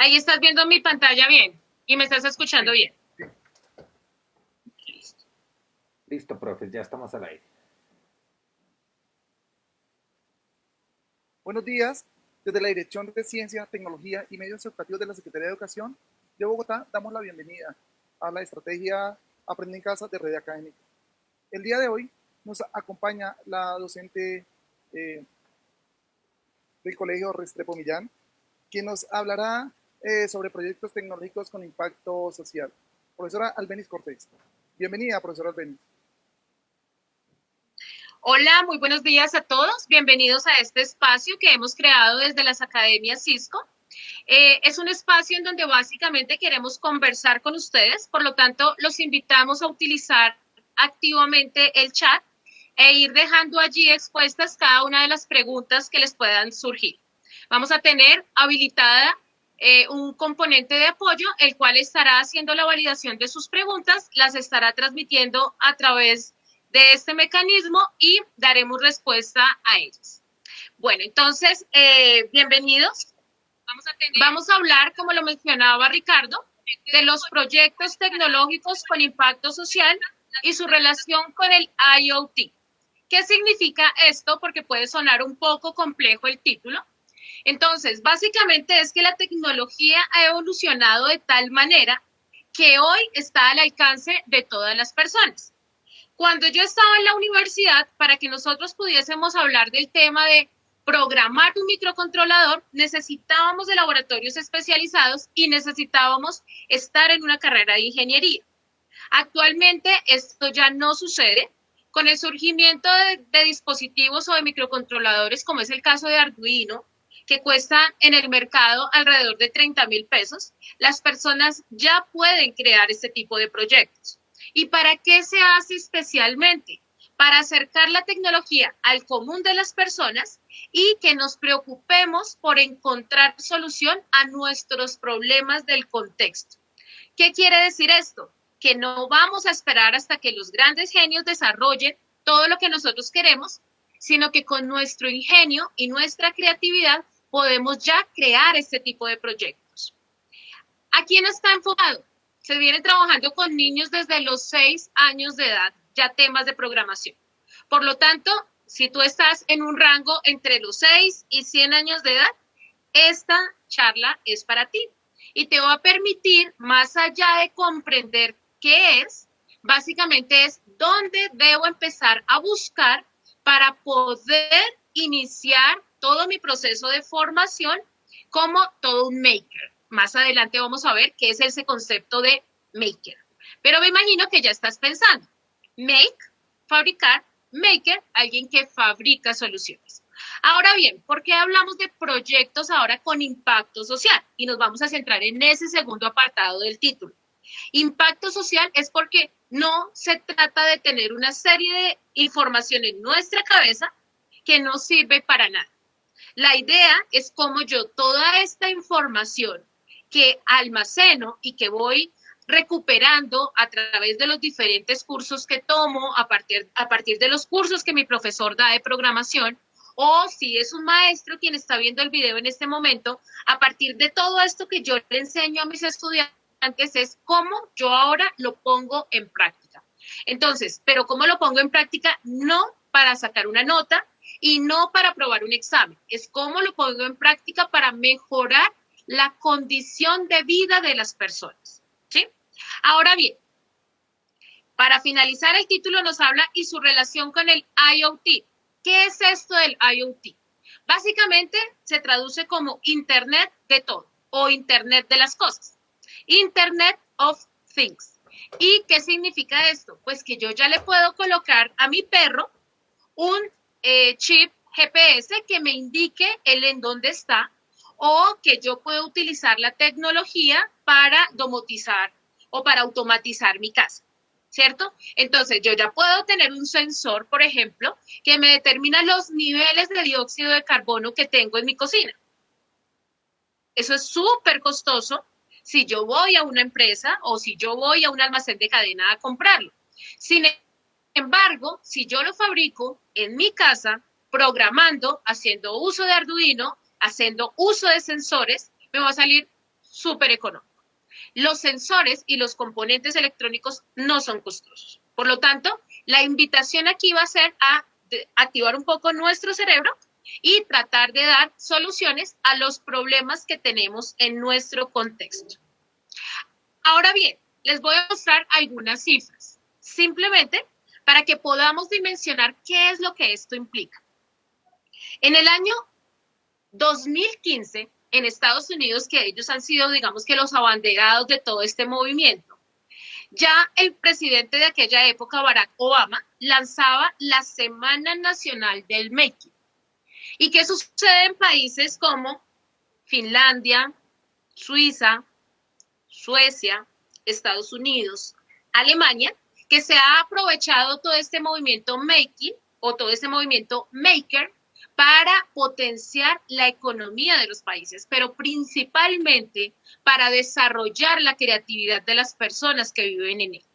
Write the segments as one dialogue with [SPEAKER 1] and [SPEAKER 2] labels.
[SPEAKER 1] Ahí estás viendo mi pantalla bien y me estás escuchando
[SPEAKER 2] Sí,
[SPEAKER 1] bien.
[SPEAKER 2] sí.
[SPEAKER 1] Listo.
[SPEAKER 3] Listo, profe, ya estamos al aire.
[SPEAKER 2] Buenos días. Desde la Dirección de Ciencia, Tecnología y Medios Educativos de la Secretaría de Educación de Bogotá, damos la bienvenida a la estrategia Aprende en Casa de Red Académica. El día de hoy nos acompaña la docente del Colegio Restrepo Millán, quien nos hablará sobre proyectos tecnológicos con impacto social. Profesora Albeniz Cortés. Bienvenida, profesora Albeniz.
[SPEAKER 1] Hola, muy buenos días a todos. Bienvenidos a este espacio que hemos creado desde las academias Cisco. Es un espacio en donde básicamente queremos conversar con ustedes, por lo tanto, los invitamos a utilizar activamente el chat e ir dejando allí expuestas cada una de las preguntas que les puedan surgir. Vamos a tener habilitada un componente de apoyo, el cual estará haciendo la validación de sus preguntas, las estará transmitiendo a través de este mecanismo y daremos respuesta a ellas. Bueno, entonces, bienvenidos. Vamos a hablar, como lo mencionaba Ricardo, de los proyectos tecnológicos con impacto social y su relación con el IoT. ¿Qué significa esto? Porque puede sonar un poco complejo el título. Entonces, básicamente es que la tecnología ha evolucionado de tal manera que hoy está al alcance de todas las personas. Cuando yo estaba en la universidad, para que nosotros pudiésemos hablar del tema de programar un microcontrolador, necesitábamos de laboratorios especializados y necesitábamos estar en una carrera de ingeniería. Actualmente esto ya no sucede. Con el surgimiento de dispositivos o de microcontroladores, como es el caso de Arduino, que cuesta en el mercado alrededor de 30,000 pesos, las personas ya pueden crear este tipo de proyectos. ¿Y para qué se hace especialmente? Para acercar la tecnología al común de las personas y que nos preocupemos por encontrar solución a nuestros problemas del contexto. ¿Qué quiere decir esto? Que no vamos a esperar hasta que los grandes genios desarrollen todo lo que nosotros queremos, sino que con nuestro ingenio y nuestra creatividad podemos ya crear este tipo de proyectos. ¿A quién está enfocado? Se viene trabajando con niños desde los 6 años de edad, ya temas de programación. Por lo tanto, si tú estás en un rango entre los 6 y 100 años de edad, esta charla es para ti y te va a permitir, más allá de comprender qué es, básicamente es dónde debo empezar a buscar para poder iniciar todo mi proceso de formación como todo un maker. Más adelante vamos a ver qué es ese concepto de maker. Pero me imagino que ya estás pensando. Make, fabricar, maker, alguien que fabrica soluciones. Ahora bien, ¿por qué hablamos de proyectos ahora con impacto social? Y nos vamos a centrar en ese segundo apartado del título. Impacto social es porque no se trata de tener una serie de información en nuestra cabeza que no sirve para nada. La idea es cómo yo toda esta información que almaceno y que voy recuperando a través de los diferentes cursos que tomo, a partir de los cursos que mi profesor da de programación, o si es un maestro quien está viendo el video en este momento, a partir de todo esto que yo le enseño a mis estudiantes, es cómo yo ahora lo pongo en práctica. Entonces, pero ¿cómo lo pongo en práctica? No para sacar una nota y no para aprobar un examen, es cómo lo pongo en práctica para mejorar la condición de vida de las personas, ¿sí? Ahora bien, para finalizar el título nos habla y su relación con el IoT. ¿Qué es esto del IoT? Básicamente se traduce como Internet de todo o Internet de las cosas. Internet of Things. ¿Y qué significa esto? Pues que yo ya le puedo colocar a mi perro un chip GPS que me indique él en dónde está, o que yo puedo utilizar la tecnología para domotizar o para automatizar mi casa, ¿cierto? Entonces, yo ya puedo tener un sensor, por ejemplo, que me determina los niveles de dióxido de carbono que tengo en mi cocina. Eso es súper costoso si yo voy a una empresa o si yo voy a un almacén de cadena a comprarlo. Sin embargo, si yo lo fabrico en mi casa, programando, haciendo uso de Arduino, haciendo uso de sensores, me va a salir súper económico. Los sensores y los componentes electrónicos no son costosos. Por lo tanto, la invitación aquí va a ser a activar un poco nuestro cerebro y tratar de dar soluciones a los problemas que tenemos en nuestro contexto. Ahora bien, les voy a mostrar algunas cifras, simplemente para que podamos dimensionar qué es lo que esto implica. En el año 2015, en Estados Unidos, que ellos han sido, digamos que los abanderados de todo este movimiento, ya el presidente de aquella época, Barack Obama, lanzaba la Semana Nacional del Making. ¿Y qué sucede en países como Finlandia, Suiza, Suecia, Estados Unidos, Alemania, que se ha aprovechado todo este movimiento Making o todo este movimiento Maker para potenciar la economía de los países, pero principalmente para desarrollar la creatividad de las personas que viven en él?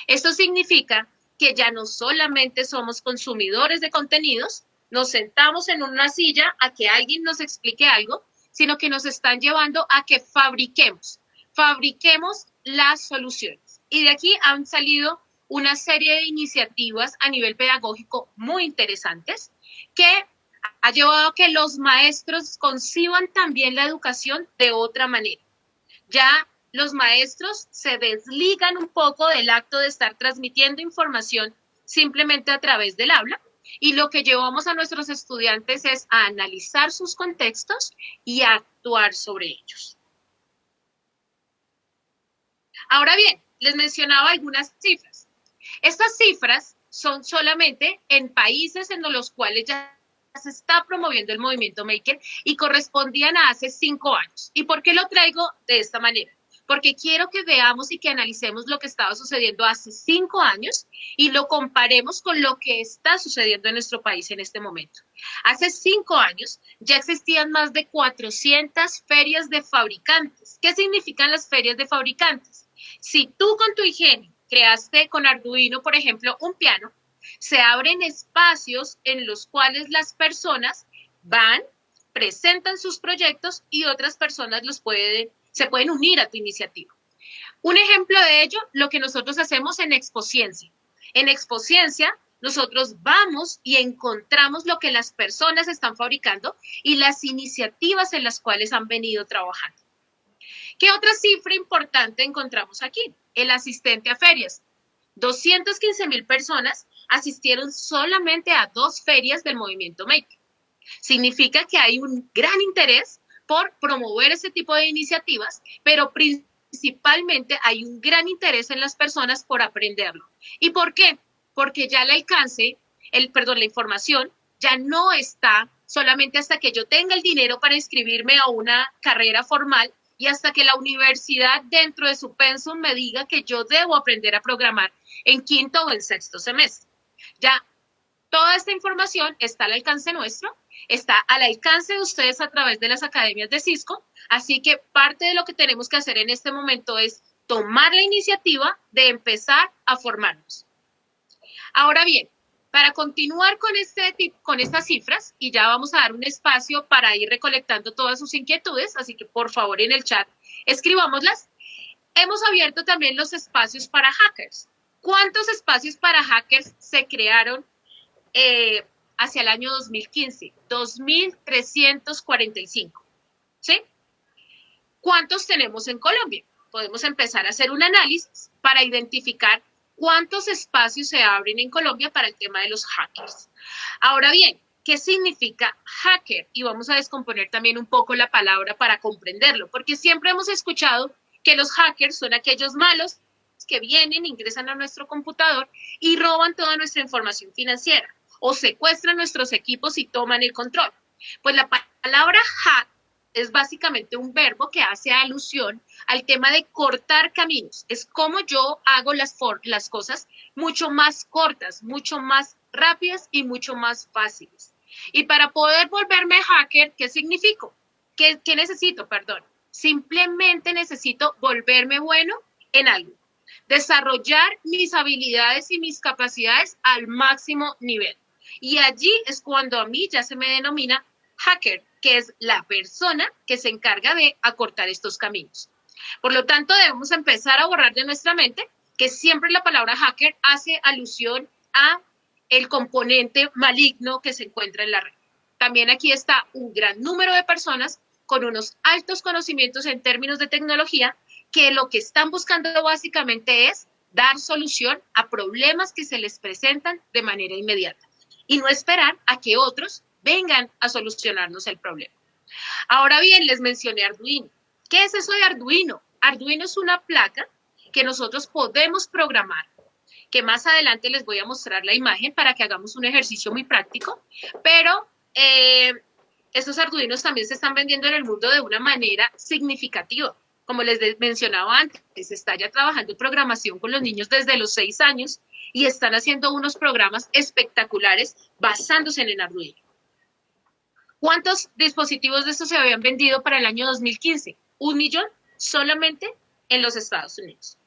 [SPEAKER 1] Esto significa que ya no solamente somos consumidores de contenidos, nos sentamos en una silla a que alguien nos explique algo, sino que nos están llevando a que fabriquemos las soluciones. Y de aquí han salido una serie de iniciativas a nivel pedagógico muy interesantes que ha llevado a que los maestros conciban también la educación de otra manera. Ya los maestros se desligan un poco del acto de estar transmitiendo información simplemente a través del aula, y lo que llevamos a nuestros estudiantes es a analizar sus contextos y a actuar sobre ellos. Ahora bien, les mencionaba algunas cifras. Estas cifras son solamente en países en los cuales ya se está promoviendo el movimiento Maker y correspondían a hace 5 años. ¿Y por qué lo traigo de esta manera? Porque quiero que veamos y que analicemos lo que estaba sucediendo hace 5 años y lo comparemos con lo que está sucediendo en nuestro país en este momento. Hace 5 años ya existían más de 400 ferias de fabricantes. ¿Qué significan las ferias de fabricantes? Si tú con tu ingenio creaste con Arduino, por ejemplo, un piano, se abren espacios en los cuales las personas van, presentan sus proyectos y otras personas se pueden unir a tu iniciativa. Un ejemplo de ello, lo que nosotros hacemos en Expociencia. En Expociencia, nosotros vamos y encontramos lo que las personas están fabricando y las iniciativas en las cuales han venido trabajando. ¿Qué otra cifra importante encontramos aquí? El asistente a ferias. 215,000 personas asistieron solamente a 2 ferias del movimiento Maker. Significa que hay un gran interés por promover ese tipo de iniciativas, pero principalmente hay un gran interés en las personas por aprenderlo. ¿Y por qué? Porque ya el alcance, la información ya no está solamente hasta que yo tenga el dinero para inscribirme a una carrera formal y hasta que la universidad dentro de su pensum me diga que yo debo aprender a programar en 5º o en 6º semestre. Ya toda esta información está al alcance nuestro, está al alcance de ustedes a través de las academias de Cisco, así que parte de lo que tenemos que hacer en este momento es tomar la iniciativa de empezar a formarnos. Ahora bien, para continuar con estas cifras, y ya vamos a dar un espacio para ir recolectando todas sus inquietudes, así que por favor en el chat escribámoslas, hemos abierto también los espacios para hackers. ¿Cuántos espacios para hackers se crearon hacia el año 2015? 2.345, ¿sí? ¿Cuántos tenemos en Colombia? Podemos empezar a hacer un análisis para identificar cuántos espacios se abren en Colombia para el tema de los hackers. Ahora bien, ¿qué significa hacker? Y vamos a descomponer también un poco la palabra para comprenderlo, porque siempre hemos escuchado que los hackers son aquellos malos que vienen, ingresan a nuestro computador y roban toda nuestra información financiera o secuestran nuestros equipos y toman el control. Pues la palabra hack es básicamente un verbo que hace alusión al tema de cortar caminos. Es como yo hago las cosas mucho más cortas, mucho más rápidas y mucho más fáciles. Y para poder volverme hacker, ¿qué significo? ¿Qué necesito? Perdón. Simplemente necesito volverme bueno en algo. Desarrollar mis habilidades y mis capacidades al máximo nivel. Y allí es cuando a mí ya se me denomina hacker, que es la persona que se encarga de acortar estos caminos. Por lo tanto, debemos empezar a borrar de nuestra mente que siempre la palabra hacker hace alusión a el componente maligno que se encuentra en la red. También aquí está un gran número de personas con unos altos conocimientos en términos de tecnología que lo que están buscando básicamente es dar solución a problemas que se les presentan de manera inmediata y no esperar a que otros vengan a solucionarnos el problema. Ahora bien, les mencioné Arduino. ¿Qué es eso de Arduino? Arduino es una placa que nosotros podemos programar, que más adelante les voy a mostrar la imagen para que hagamos un ejercicio muy práctico, pero estos Arduinos también se están vendiendo en el mundo de una manera significativa. Como les mencionaba antes, se está ya trabajando en programación con los niños desde los 6 años y están haciendo unos programas espectaculares basándose en Arduino. ¿Cuántos dispositivos de estos se habían vendido para el año 2015? 1 millón solamente en los Estados Unidos.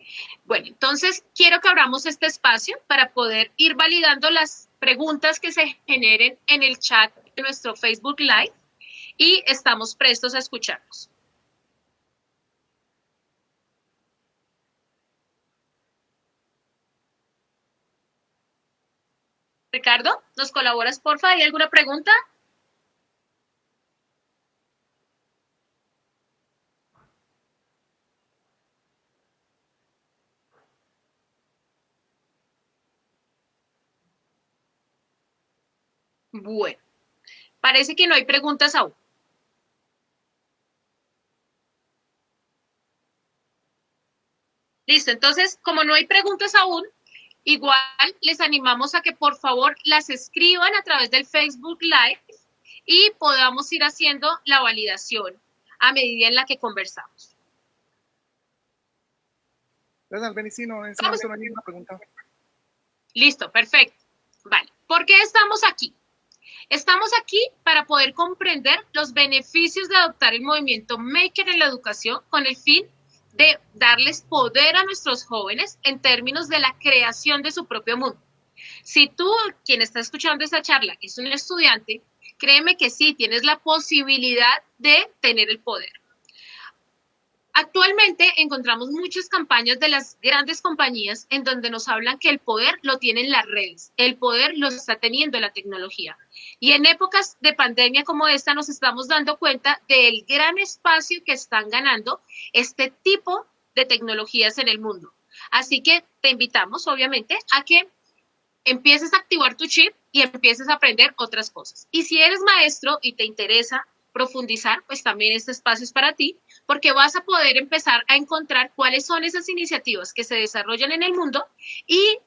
[SPEAKER 1] Bueno, entonces quiero que abramos este espacio para poder ir validando las preguntas que se generen en el chat de nuestro Facebook Live y estamos prestos a escucharlos. Ricardo, ¿nos colaboras, porfa? ¿Hay alguna pregunta? Bueno, parece que no hay preguntas aún. Listo, entonces, como no hay preguntas aún, igual les animamos a que por favor las escriban a través del Facebook Live y podamos ir haciendo la validación a medida en la que conversamos.
[SPEAKER 2] Gracias, Benicino. En ese momento no hay ninguna pregunta.
[SPEAKER 1] Listo, perfecto. Vale, ¿por qué estamos aquí? Estamos aquí para poder comprender los beneficios de adoptar el movimiento Maker en la educación con el fin de darles poder a nuestros jóvenes en términos de la creación de su propio mundo. Si tú, quien está escuchando esta charla, es un estudiante, créeme que sí, tienes la posibilidad de tener el poder. Actualmente encontramos muchas campañas de las grandes compañías en donde nos hablan que el poder lo tienen las redes, el poder lo está teniendo la tecnología. Y en épocas de pandemia como esta nos estamos dando cuenta del gran espacio que están ganando este tipo de tecnologías en el mundo. Así que te invitamos, obviamente, a que empieces a activar tu chip y empieces a aprender otras cosas. Y si eres maestro y te interesa profundizar, pues también este espacio es para ti, porque vas a poder empezar a encontrar cuáles son esas iniciativas que se desarrollan en el mundo y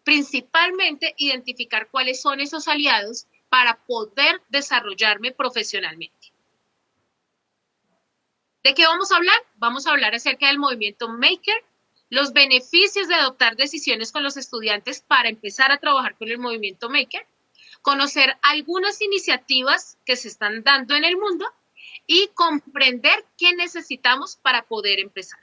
[SPEAKER 1] principalmente identificar cuáles son esos aliados para poder desarrollarme profesionalmente. ¿De qué vamos a hablar? Vamos a hablar acerca del movimiento Maker, los beneficios de adoptar decisiones con los estudiantes para empezar a trabajar con el movimiento Maker, conocer algunas iniciativas que se están dando en el mundo y comprender qué necesitamos para poder empezar.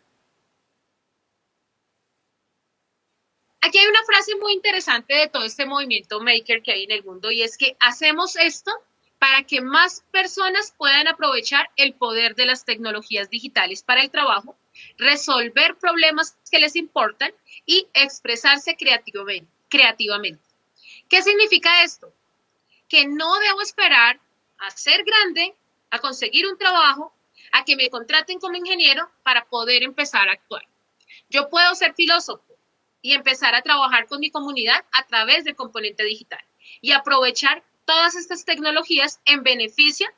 [SPEAKER 1] Aquí hay una frase muy interesante de todo este movimiento Maker que hay en el mundo y es que hacemos esto para que más personas puedan aprovechar el poder de las tecnologías digitales para el trabajo, resolver problemas que les importan y expresarse creativamente. ¿Qué significa esto? Que no debo esperar a ser grande, a conseguir un trabajo, a que me contraten como ingeniero para poder empezar a actuar. Yo puedo ser filósofo y empezar a trabajar con mi comunidad a través del componente digital y aprovechar todas estas tecnologías en beneficio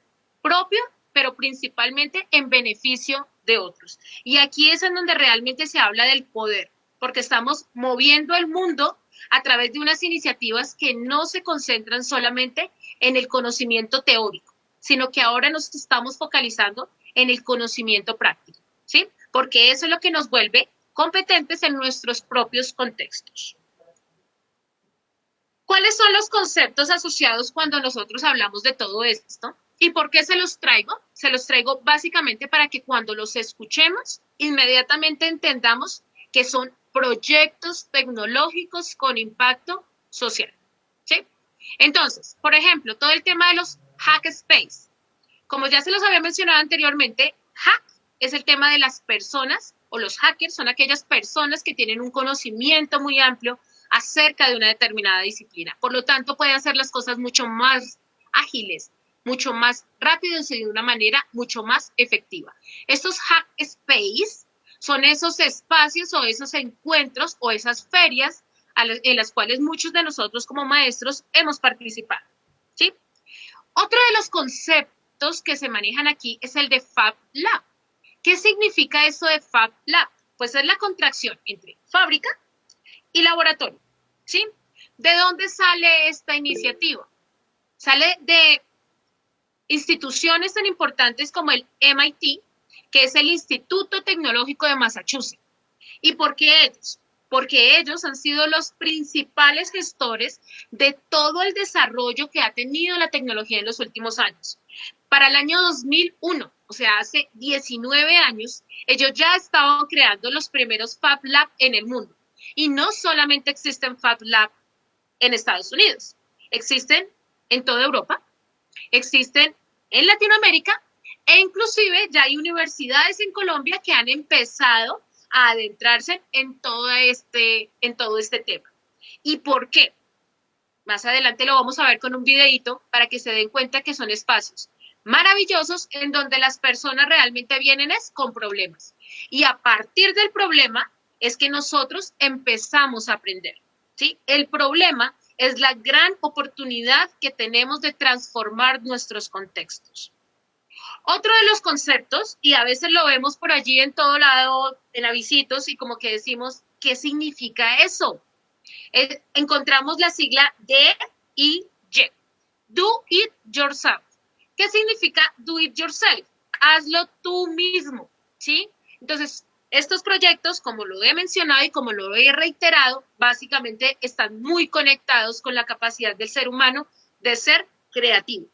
[SPEAKER 1] propio, pero principalmente en beneficio de otros. Y aquí es en donde realmente se habla del poder, porque estamos moviendo el mundo a través de unas iniciativas que no se concentran solamente en el conocimiento teórico, sino que ahora nos estamos focalizando en el conocimiento práctico, ¿sí? Porque eso es lo que nos vuelve competentes en nuestros propios contextos. ¿Cuáles son los conceptos asociados cuando nosotros hablamos de todo esto? ¿Y por qué se los traigo? Se los traigo básicamente para que cuando los escuchemos, inmediatamente entendamos que son proyectos tecnológicos con impacto social, ¿sí? Entonces, por ejemplo, todo el tema de los hackerspace. Como ya se los había mencionado anteriormente, hack es el tema de las personas o los hackers son aquellas personas que tienen un conocimiento muy amplio acerca de una determinada disciplina. Por lo tanto, pueden hacer las cosas mucho más ágiles, mucho más rápidos y de una manera mucho más efectiva. Estos hack space son esos espacios o esos encuentros o esas ferias en las cuales muchos de nosotros como maestros hemos participado, ¿sí? Otro de los conceptos que se manejan aquí es el de Fab Lab. ¿Qué significa eso de Fab Lab? Pues es la contracción entre fábrica y laboratorio, ¿sí? ¿De dónde sale esta iniciativa? Sale de instituciones tan importantes como el MIT, que es el Instituto Tecnológico de Massachusetts. ¿Y por qué ellos? Porque ellos han sido los principales gestores de todo el desarrollo que ha tenido la tecnología en los últimos años. Para el año 2001, o sea, hace 19 años, ellos ya estaban creando los primeros Fab Lab en el mundo. Y no solamente existen Fab Lab en Estados Unidos, existen en toda Europa, existen en Latinoamérica e inclusive ya hay universidades en Colombia que han empezado a adentrarse en todo este tema. ¿Y por qué? Más adelante lo vamos a ver con un videito para que se den cuenta que son espacios maravillosos en donde las personas realmente vienen con problemas. Y a partir del problema es que nosotros empezamos a aprender, ¿sí? El problema es la gran oportunidad que tenemos de transformar nuestros contextos. Otro de los conceptos, y a veces lo vemos por allí en todo lado, en avisitos, y como que decimos, ¿qué significa eso? Encontramos la sigla DIY, Do It Yourself. ¿Qué significa Do It Yourself? Hazlo tú mismo, ¿sí? Entonces, estos proyectos, como lo he mencionado y como lo he reiterado, básicamente están muy conectados con la capacidad del ser humano de ser creativo.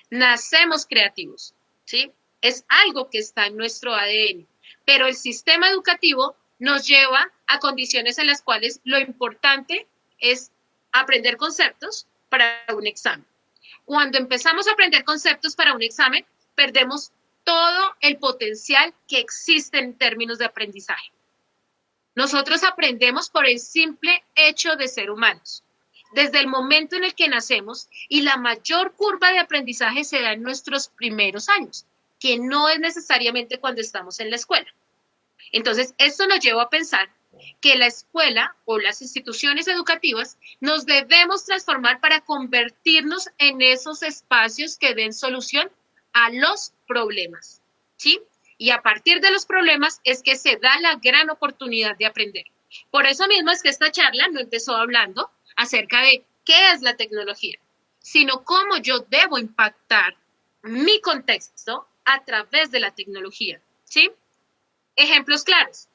[SPEAKER 1] Nacemos creativos, ¿sí? Es algo que está en nuestro ADN, pero el sistema educativo nos lleva a condiciones en las cuales lo importante es aprender conceptos para un examen. Cuando empezamos a aprender conceptos para un examen, perdemos todo el potencial que existe en términos de aprendizaje. Nosotros aprendemos por el simple hecho de ser humanos, desde el momento en el que nacemos, y la mayor curva de aprendizaje se da en nuestros primeros años, que no es necesariamente cuando estamos en la escuela. Entonces, esto nos lleva a pensar que la escuela o las instituciones educativas nos debemos transformar para convertirnos en esos espacios que den solución a los problemas, ¿sí? Y a partir de los problemas es que se da la gran oportunidad de aprender. Por eso mismo es que esta charla no empezó hablando acerca de qué es la tecnología, sino cómo yo debo impactar mi contexto a través de la tecnología, ¿sí? Ejemplos claros.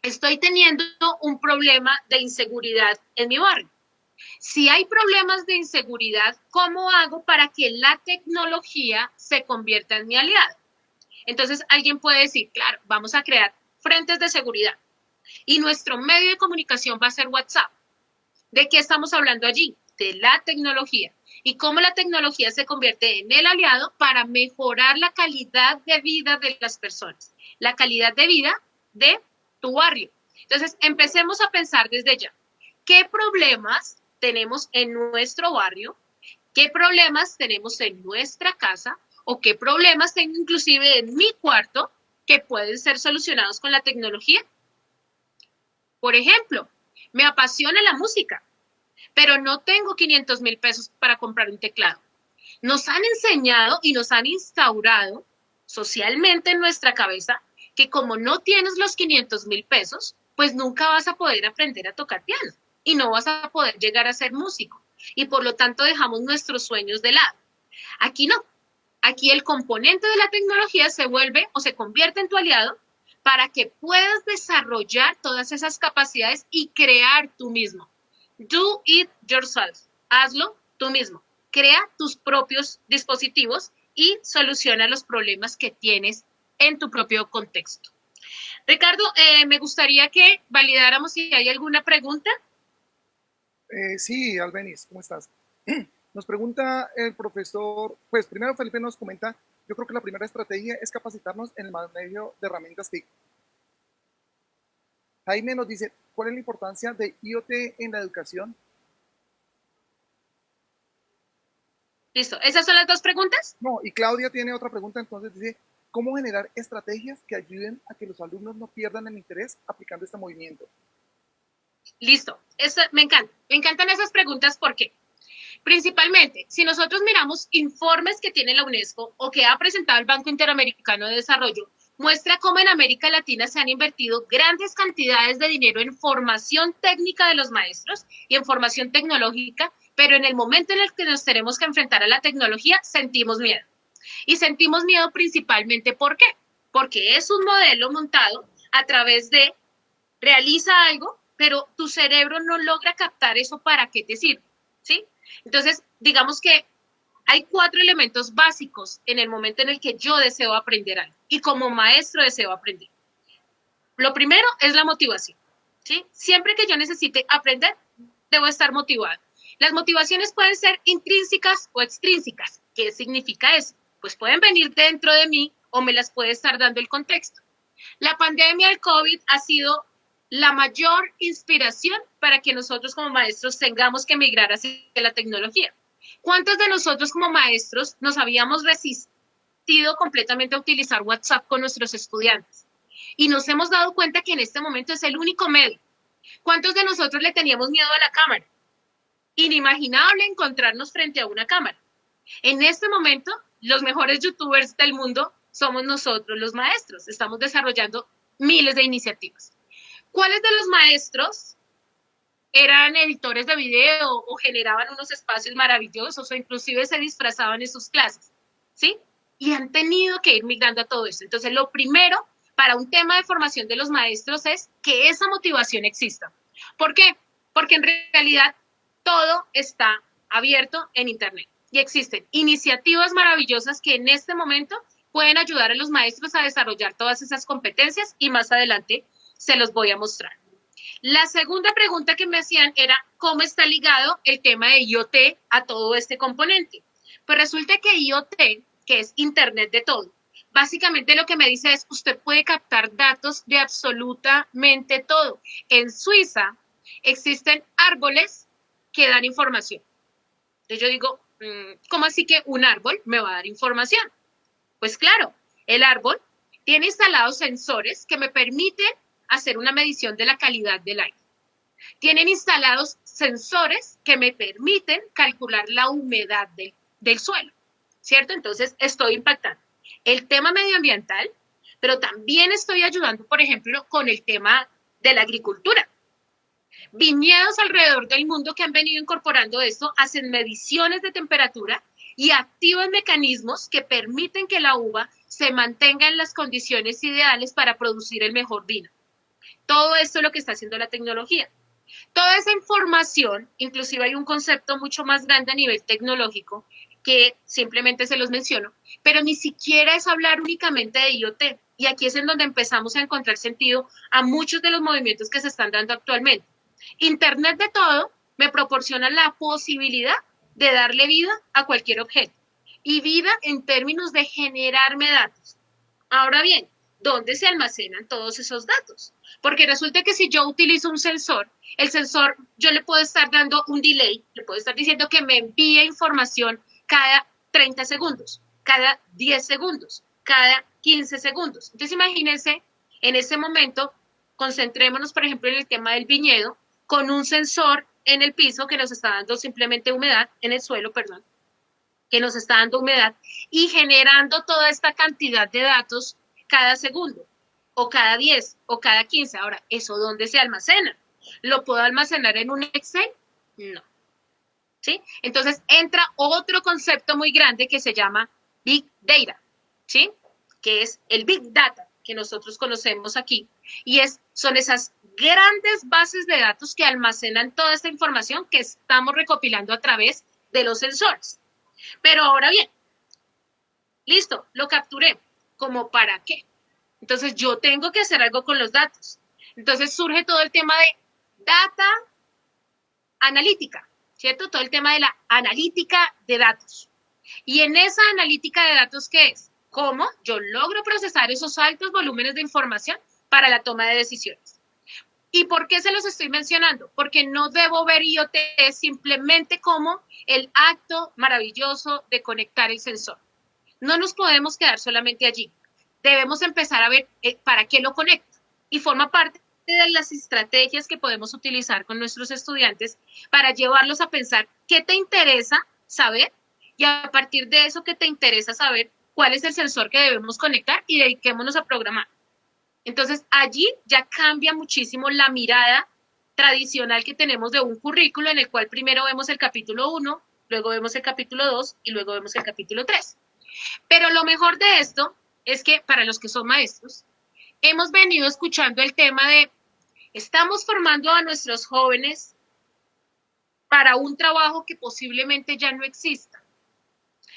[SPEAKER 1] Estoy teniendo un problema de inseguridad en mi barrio. Si hay problemas de inseguridad, ¿cómo hago para que la tecnología se convierta en mi aliado? Entonces, alguien puede decir, claro, vamos a crear frentes de seguridad y nuestro medio de comunicación va a ser WhatsApp. ¿De qué estamos hablando allí? De la tecnología y cómo la tecnología se convierte en el aliado para mejorar la calidad de vida de las personas, la calidad de vida de tu barrio. Entonces, empecemos a pensar desde ya. ¿Qué problemas tenemos en nuestro barrio? ¿Qué problemas tenemos en nuestra casa? ¿O qué problemas tengo inclusive en mi cuarto que pueden ser solucionados con la tecnología? Por ejemplo, me apasiona la música, pero no tengo 500,000 pesos para comprar un teclado. Nos han enseñado y nos han instaurado socialmente en nuestra cabeza que como no tienes los 500,000 pesos, pues nunca vas a poder aprender a tocar piano y no vas a poder llegar a ser músico. Y por lo tanto dejamos nuestros sueños de lado. Aquí no. Aquí el componente de la tecnología se vuelve o se convierte en tu aliado para que puedas desarrollar todas esas capacidades y crear tú mismo. Do it yourself. Hazlo tú mismo. Crea tus propios dispositivos y soluciona los problemas que tienes en tu propio contexto. Ricardo, me gustaría que validáramos si hay alguna pregunta.
[SPEAKER 2] Sí, Albeniz, ¿cómo estás? Nos pregunta el profesor, pues primero Felipe nos comenta, yo creo que la primera estrategia es capacitarnos en el manejo de herramientas TIC. Jaime nos dice, ¿cuál es la importancia de IoT en la educación?
[SPEAKER 1] Listo, ¿esas son las dos preguntas?
[SPEAKER 2] No, y Claudia tiene otra pregunta, entonces dice, ¿cómo generar estrategias que ayuden a que los alumnos no pierdan el interés aplicando este movimiento?
[SPEAKER 1] Listo, me encantan esas preguntas porque principalmente, si nosotros miramos informes que tiene la UNESCO o que ha presentado el Banco Interamericano de Desarrollo, muestra cómo en América Latina se han invertido grandes cantidades de dinero en formación técnica de los maestros y en formación tecnológica, pero en el momento en el que nos tenemos que enfrentar a la tecnología, sentimos miedo. Y sentimos miedo principalmente, ¿por qué? Porque es un modelo montado a través de realiza algo, pero tu cerebro no logra captar eso para qué te sirve, ¿sí? Entonces, digamos que hay 4 elementos básicos en el momento en el que yo deseo aprender algo y como maestro deseo aprender. Lo primero es la motivación, ¿sí? Siempre que yo necesite aprender, debo estar motivado. Las motivaciones pueden ser intrínsecas o extrínsecas. ¿Qué significa eso? Pues pueden venir dentro de mí o me las puede estar dando el contexto. La pandemia del COVID ha sido la mayor inspiración para que nosotros como maestros tengamos que migrar hacia la tecnología. ¿Cuántos de nosotros como maestros nos habíamos resistido completamente a utilizar WhatsApp con nuestros estudiantes? Y nos hemos dado cuenta que en este momento es el único medio. ¿Cuántos de nosotros le teníamos miedo a la cámara? Inimaginable encontrarnos frente a una cámara. En este momento, los mejores youtubers del mundo somos nosotros los maestros. Estamos desarrollando miles de iniciativas. ¿Cuáles de los maestros eran editores de video o generaban unos espacios maravillosos o inclusive se disfrazaban en sus clases? ¿Sí? Y han tenido que ir migrando a todo eso. Entonces, lo primero para un tema de formación de los maestros es que esa motivación exista. ¿Por qué? Porque en realidad todo está abierto en Internet y existen iniciativas maravillosas que en este momento pueden ayudar a los maestros a desarrollar todas esas competencias y más adelante se los voy a mostrar. La segunda pregunta que me hacían era ¿cómo está ligado el tema de IoT a todo este componente? Pues resulta que IoT, que es Internet de todo, básicamente lo que me dice es usted puede captar datos de absolutamente todo. En Suiza existen árboles que dan información. Entonces yo digo, ¿cómo así que un árbol me va a dar información? Pues claro, el árbol tiene instalados sensores que me permiten hacer una medición de la calidad del aire. Tienen instalados sensores que me permiten calcular la humedad del suelo, ¿cierto? Entonces estoy impactando el tema medioambiental, pero también estoy ayudando, por ejemplo, con el tema de la agricultura. Viñedos alrededor del mundo que han venido incorporando esto hacen mediciones de temperatura y activan mecanismos que permiten que la uva se mantenga en las condiciones ideales para producir el mejor vino. Todo esto es lo que está haciendo la tecnología. Toda esa información, inclusive hay un concepto mucho más grande a nivel tecnológico que simplemente se los menciono, pero ni siquiera es hablar únicamente de IoT. Y aquí es en donde empezamos a encontrar sentido a muchos de los movimientos que se están dando actualmente. Internet de todo me proporciona la posibilidad de darle vida a cualquier objeto y vida en términos de generarme datos. Ahora bien, ¿dónde se almacenan todos esos datos? Porque resulta que si yo utilizo un sensor, el sensor yo le puedo estar dando un delay, le puedo estar diciendo que me envíe información cada 30 segundos, cada 10 segundos, cada 15 segundos. Entonces imagínense, en ese momento, concentrémonos, por ejemplo, en el tema del viñedo, con un sensor en el piso que nos está dando simplemente humedad, en el suelo, perdón, que nos está dando humedad y generando toda esta cantidad de datos cada segundo, o cada 10, o cada 15. Ahora, ¿eso dónde se almacena? ¿Lo puedo almacenar en un Excel? No. ¿Sí? Entonces entra otro concepto muy grande que se llama Big Data, ¿sí? Que es el Big Data que nosotros conocemos aquí, y son esas grandes bases de datos que almacenan toda esta información que estamos recopilando a través de los sensores. Pero ahora bien, listo, lo capturé. ¿Cómo para qué? Entonces yo tengo que hacer algo con los datos. Entonces surge todo el tema de data analítica, ¿cierto? Todo el tema de la analítica de datos. Y en esa analítica de datos, ¿qué es? ¿Cómo yo logro procesar esos altos volúmenes de información para la toma de decisiones? ¿Y por qué se los estoy mencionando? Porque no debo ver IoT simplemente como el acto maravilloso de conectar el sensor. No nos podemos quedar solamente allí. Debemos empezar a ver para qué lo conecto. Y forma parte de las estrategias que podemos utilizar con nuestros estudiantes para llevarlos a pensar qué te interesa saber y a partir de eso que te interesa saber cuál es el sensor que debemos conectar y dediquémonos a programar. Entonces, allí ya cambia muchísimo la mirada tradicional que tenemos de un currículo en el cual primero vemos el capítulo 1, luego vemos el capítulo 2 y luego vemos el capítulo 3. Pero lo mejor de esto es que para los que son maestros, hemos venido escuchando el tema de estamos formando a nuestros jóvenes para un trabajo que posiblemente ya no exista.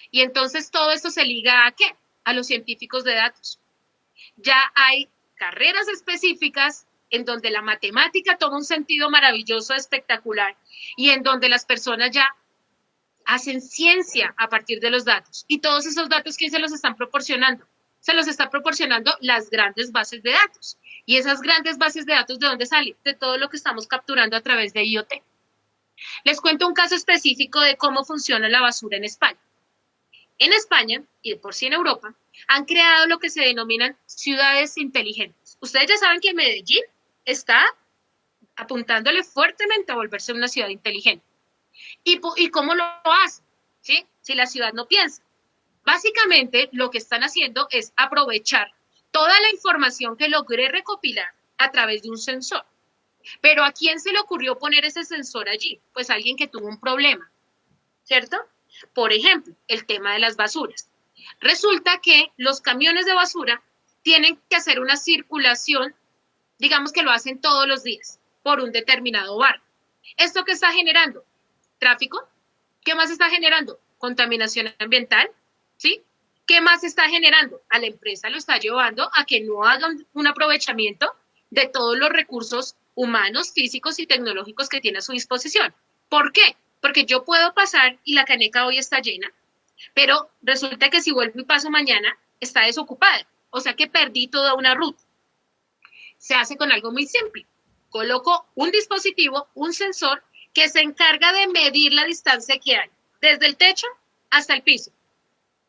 [SPEAKER 1] Y entonces todo esto se liga ¿a qué? A los científicos de datos. Ya hay carreras específicas en donde la matemática toma un sentido maravilloso, espectacular, y en donde las personas ya hacen ciencia a partir de los datos. Y todos esos datos, ¿quién se los están proporcionando? Se los está proporcionando las grandes bases de datos. Y esas grandes bases de datos, ¿de dónde salen? De todo lo que estamos capturando a través de IoT. Les cuento un caso específico de cómo funciona la basura en España. En España, y de por sí en Europa, han creado lo que se denominan ciudades inteligentes. Ustedes ya saben que Medellín está apuntándole fuertemente a volverse una ciudad inteligente. ¿Y cómo lo hacen? ¿Sí? Si la ciudad no piensa. Básicamente, lo que están haciendo es aprovechar toda la información que logré recopilar a través de un sensor. Pero ¿a quién se le ocurrió poner ese sensor allí? Pues alguien que tuvo un problema, ¿cierto? Por ejemplo, el tema de las basuras. Resulta que los camiones de basura tienen que hacer una circulación, digamos que lo hacen todos los días, por un determinado barrio. ¿Esto qué está generando? Tráfico. ¿Qué más está generando? Contaminación ambiental, ¿sí? ¿Qué más está generando? A la empresa lo está llevando a que no hagan un aprovechamiento de todos los recursos humanos, físicos y tecnológicos que tiene a su disposición. ¿Por qué? Porque yo puedo pasar y la caneca hoy está llena, pero resulta que si vuelvo y paso mañana, está desocupada. O sea que perdí toda una ruta. Se hace con algo muy simple. Coloco un dispositivo, un sensor, que se encarga de medir la distancia que hay desde el techo hasta el piso,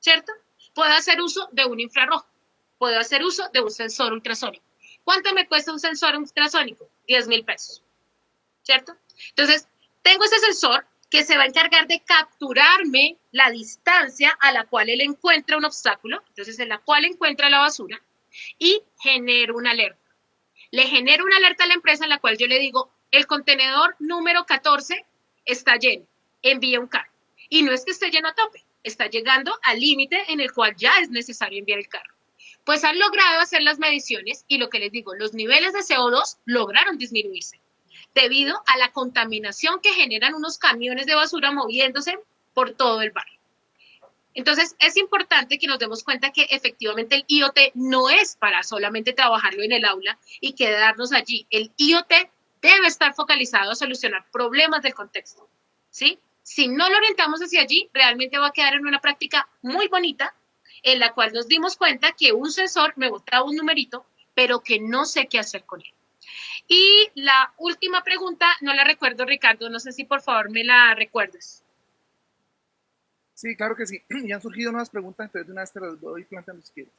[SPEAKER 1] ¿cierto? Puedo hacer uso de un infrarrojo, puedo hacer uso de un sensor ultrasónico. ¿Cuánto me cuesta un sensor ultrasónico? 10,000 pesos, ¿cierto? Entonces, tengo ese sensor que se va a encargar de capturarme la distancia a la cual él encuentra un obstáculo, entonces en la cual encuentra la basura, y genero una alerta. Le genero una alerta a la empresa en la cual yo le digo, el contenedor número 14 está lleno, envía un carro. Y no es que esté lleno a tope, está llegando al límite en el cual ya es necesario enviar el carro. Pues han logrado hacer las mediciones y lo que les digo, los niveles de CO2 lograron disminuirse debido a la contaminación que generan unos camiones de basura moviéndose por todo el barrio. Entonces, es importante que nos demos cuenta que efectivamente el IoT no es para solamente trabajarlo en el aula y quedarnos allí. El IoT debe estar focalizado a solucionar problemas del contexto, ¿sí? Si no lo orientamos hacia allí, realmente va a quedar en una práctica muy bonita en la cual nos dimos cuenta que un sensor me botaba un numerito, pero que no sé qué hacer con él. Y la última pregunta, no la recuerdo, Ricardo, no sé si por favor me la recuerdas.
[SPEAKER 2] Sí, claro que sí. Y han surgido nuevas preguntas, entonces de una vez te las doy planteando si quieres.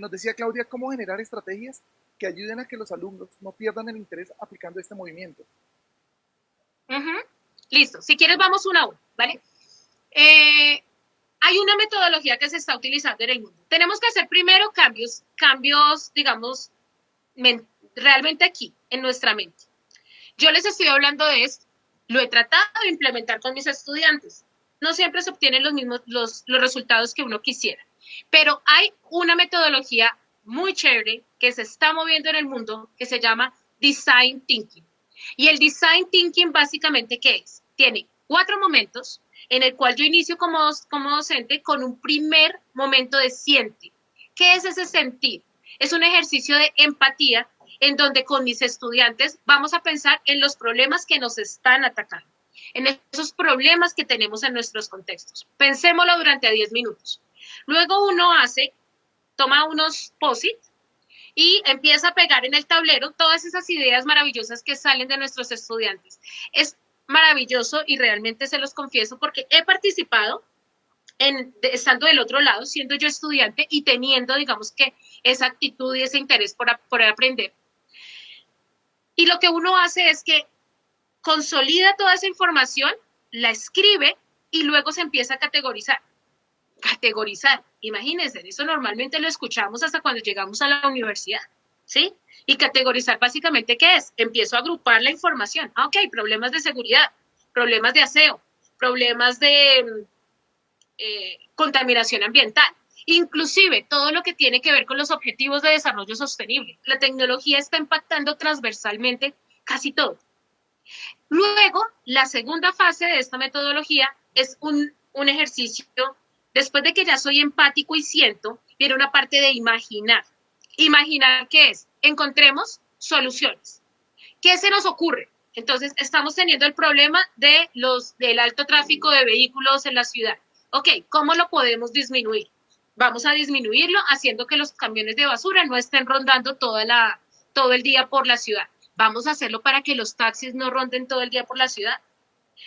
[SPEAKER 2] Nos decía Claudia, ¿cómo generar estrategias que ayuden a que los alumnos no pierdan el interés aplicando este movimiento?
[SPEAKER 1] Listo, si quieres vamos una a una, ¿vale? Hay una metodología que se está utilizando en el mundo. Tenemos que hacer primero cambios, digamos, realmente aquí, en nuestra mente. Yo les estoy hablando de esto, lo he tratado de implementar con mis estudiantes. No siempre se obtienen los mismos los resultados que uno quisiera, pero hay una metodología muy chévere que se está moviendo en el mundo que se llama Design Thinking. Y el Design Thinking básicamente, ¿qué es? Tiene 4 momentos en el cual yo inicio como docente con un primer momento de siente. ¿Qué es ese sentir? Es un ejercicio de empatía en donde con mis estudiantes vamos a pensar en los problemas que nos están atacando, en esos problemas que tenemos en nuestros contextos. Pensémoslo durante 10 minutos. Luego uno toma unos post-it y empieza a pegar en el tablero todas esas ideas maravillosas que salen de nuestros estudiantes. Es maravilloso y realmente se los confieso porque he participado estando del otro lado, siendo yo estudiante y teniendo, digamos que, esa actitud y ese interés por aprender. Y lo que uno hace es que consolida toda esa información, la escribe y luego se empieza a categorizar. Categorizar, imagínense, eso normalmente lo escuchamos hasta cuando llegamos a la universidad, ¿sí? Y categorizar básicamente, ¿qué es? Empiezo a agrupar la información. Ah, ok, problemas de seguridad, problemas de aseo, problemas de contaminación ambiental, inclusive todo lo que tiene que ver con los objetivos de desarrollo sostenible. La tecnología está impactando transversalmente casi todo. Luego, la segunda fase de esta metodología es un ejercicio, después de que ya soy empático y siento, viene una parte de imaginar. ¿Imaginar qué es? Encontremos soluciones. ¿Qué se nos ocurre? Entonces, estamos teniendo el problema del alto tráfico de vehículos en la ciudad. Ok, ¿cómo lo podemos disminuir? Vamos a disminuirlo haciendo que los camiones de basura no estén rondando todo el día por la ciudad. Vamos a hacerlo para que los taxis no ronden todo el día por la ciudad.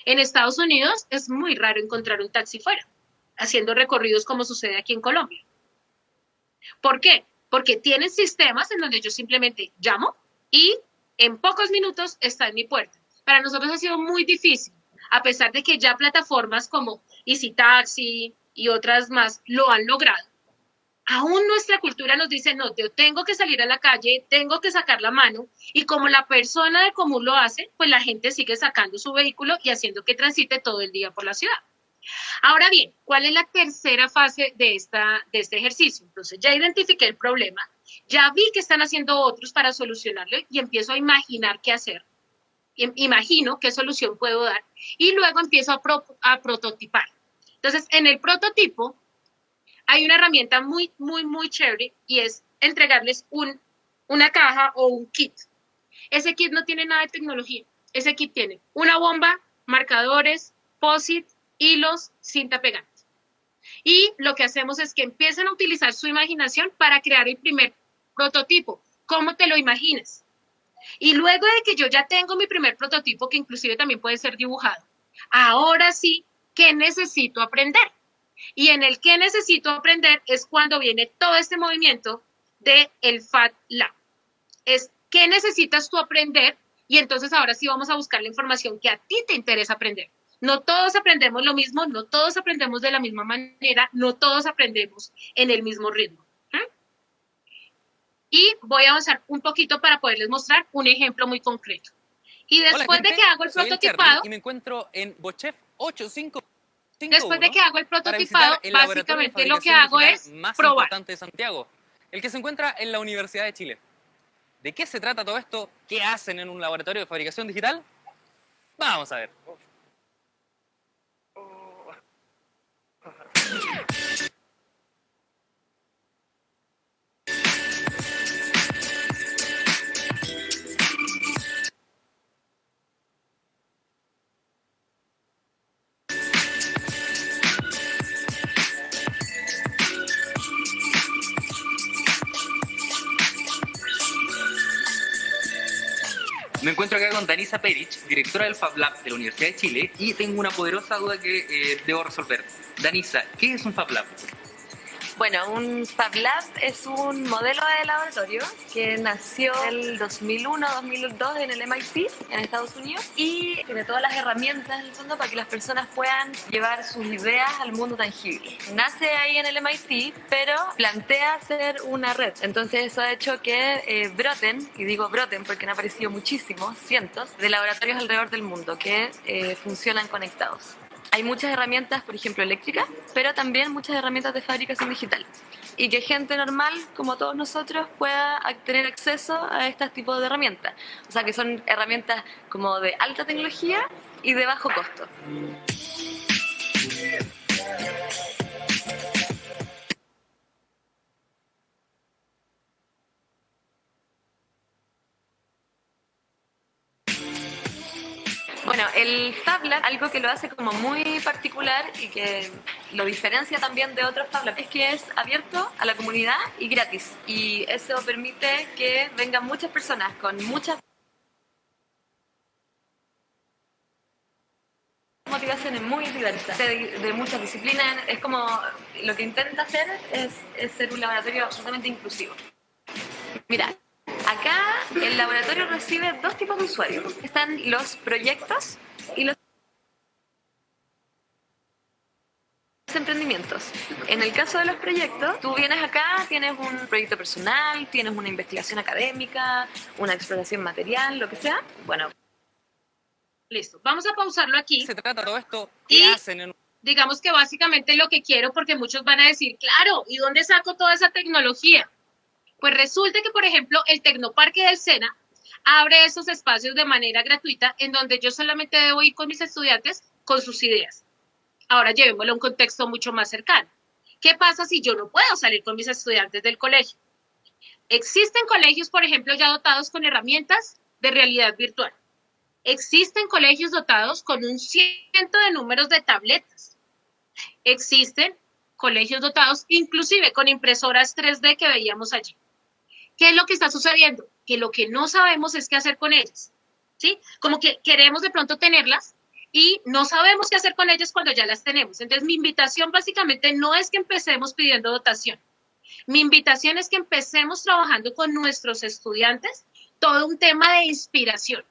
[SPEAKER 1] En Estados Unidos es muy raro encontrar un taxi fuera, haciendo recorridos como sucede aquí en Colombia. ¿Por qué? Porque tienen sistemas en donde yo simplemente llamo y en pocos minutos está en mi puerta. Para nosotros ha sido muy difícil, a pesar de que ya plataformas como Easy Taxi y otras más lo han logrado. Aún nuestra cultura nos dice, no, yo tengo que salir a la calle, tengo que sacar la mano, y como la persona de común lo hace, pues la gente sigue sacando su vehículo y haciendo que transite todo el día por la ciudad. Ahora bien, ¿cuál es la tercera fase de este ejercicio? Entonces ya identifiqué el problema, ya vi que están haciendo otros para solucionarlo y empiezo a imaginar qué hacer. Imagino qué solución puedo dar y luego empiezo a prototipar. Entonces, en el prototipo hay una herramienta muy, muy, muy chévere y es entregarles una caja o un kit. Ese kit no tiene nada de tecnología. Ese kit tiene una bomba, marcadores, post-it, hilos, cinta pegante. Y lo que hacemos es que empiezan a utilizar su imaginación para crear el primer prototipo. ¿Cómo te lo imaginas? Y luego de que yo ya tengo mi primer prototipo, que inclusive también puede ser dibujado, ahora sí, ¿qué necesito aprender? Y en el que necesito aprender es cuando viene todo este movimiento del Fat Lab. Es qué necesitas tú aprender y entonces ahora sí vamos a buscar la información que a ti te interesa aprender. No todos aprendemos lo mismo, no todos aprendemos de la misma manera, no todos aprendemos en el mismo ritmo. Y voy a avanzar un poquito para poderles mostrar un ejemplo muy concreto. Y después
[SPEAKER 4] Hola, gente,
[SPEAKER 1] de que hago el
[SPEAKER 4] soy
[SPEAKER 1] prototipado,
[SPEAKER 4] y me encuentro en Bochef 851
[SPEAKER 1] después de que hago el
[SPEAKER 4] para
[SPEAKER 1] prototipado,
[SPEAKER 4] visitar el laboratorio de
[SPEAKER 1] básicamente lo que
[SPEAKER 4] fabricación
[SPEAKER 1] hago
[SPEAKER 4] digital
[SPEAKER 1] es
[SPEAKER 4] más
[SPEAKER 1] probar.
[SPEAKER 4] importante de Santiago, el que se encuentra en la Universidad de Chile. ¿De qué se trata todo esto? ¿Qué hacen en un laboratorio de fabricación digital? Vamos a ver. Me encuentro acá con Danisa Peric, directora del Fab Lab de la Universidad de Chile, y tengo una poderosa duda que debo resolver. Danisa, ¿qué es un Fab Lab?
[SPEAKER 5] Bueno, un Fab Lab es un modelo de laboratorio que nació en el 2001-2002 en el MIT, en Estados Unidos, y tiene todas las herramientas en el fondo para que las personas puedan llevar sus ideas al mundo tangible. Nace ahí en el MIT, pero plantea ser una red. Entonces eso ha hecho que broten, y digo broten porque han aparecido muchísimos, cientos, de laboratorios alrededor del mundo que funcionan conectados. Hay muchas herramientas, por ejemplo, eléctricas, pero también muchas herramientas de fabricación digital. Y que gente normal, como todos nosotros, pueda tener acceso a estos tipos de herramientas. O sea, que son herramientas como de alta tecnología y de bajo costo. Bueno, el Fab Lab, algo que lo hace como muy particular y que lo diferencia también de otros Fab Labs es que es abierto a la comunidad y gratis. Y eso permite que vengan muchas personas con muchas motivaciones muy diversas, de muchas disciplinas. Es como lo que intenta hacer es ser un laboratorio absolutamente inclusivo. Mira, acá el laboratorio recibe dos tipos de usuarios. Están los proyectos y los emprendimientos. En el caso de los proyectos, tú vienes acá, tienes un proyecto personal, tienes una investigación académica, una exploración material, lo que sea. Bueno,
[SPEAKER 1] Listo, vamos a pausarlo aquí.
[SPEAKER 6] Se trata todo esto,
[SPEAKER 1] Y
[SPEAKER 6] ¿qué hacen en
[SPEAKER 1] digamos que básicamente lo que quiero, porque muchos van a decir, claro, ¿y dónde saco toda esa tecnología? Pues resulta que, por ejemplo, el Tecnoparque del SENA abre esos espacios de manera gratuita en donde yo solamente debo ir con mis estudiantes con sus ideas. Ahora llevémoslo a un contexto mucho más cercano. ¿Qué pasa si yo no puedo salir con mis estudiantes del colegio? Existen colegios, por ejemplo, ya dotados con herramientas de realidad virtual. Existen colegios dotados con un ciento de números de tabletas. Existen colegios dotados inclusive con impresoras 3D que veíamos allí. ¿Qué es lo que está sucediendo? Que lo que no sabemos es qué hacer con ellas, ¿sí? Como que queremos de pronto tenerlas y no sabemos qué hacer con ellas cuando ya las tenemos. Entonces, mi invitación básicamente no es que empecemos pidiendo dotación. Mi invitación es que empecemos trabajando con nuestros estudiantes todo un tema de inspiración.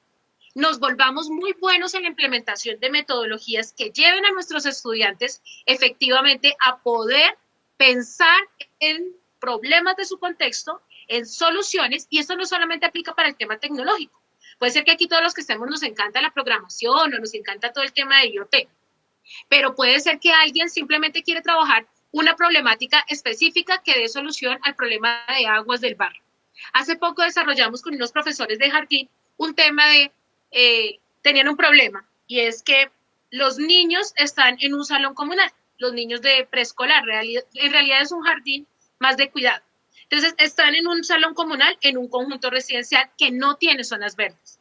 [SPEAKER 1] Nos volvamos muy buenos en la implementación de metodologías que lleven a nuestros estudiantes efectivamente a poder pensar en problemas de su contexto, en soluciones, y esto no solamente aplica para el tema tecnológico. Puede ser que aquí todos los que estemos nos encanta la programación o nos encanta todo el tema de IoT, pero puede ser que alguien simplemente quiere trabajar una problemática específica que dé solución al problema de aguas del barrio. Hace poco desarrollamos con unos profesores de jardín un tema de, tenían un problema, y es que los niños están en un salón comunal, los niños de preescolar, en realidad es un jardín más de cuidado. Entonces, están en un salón comunal, en un conjunto residencial que no tiene zonas verdes.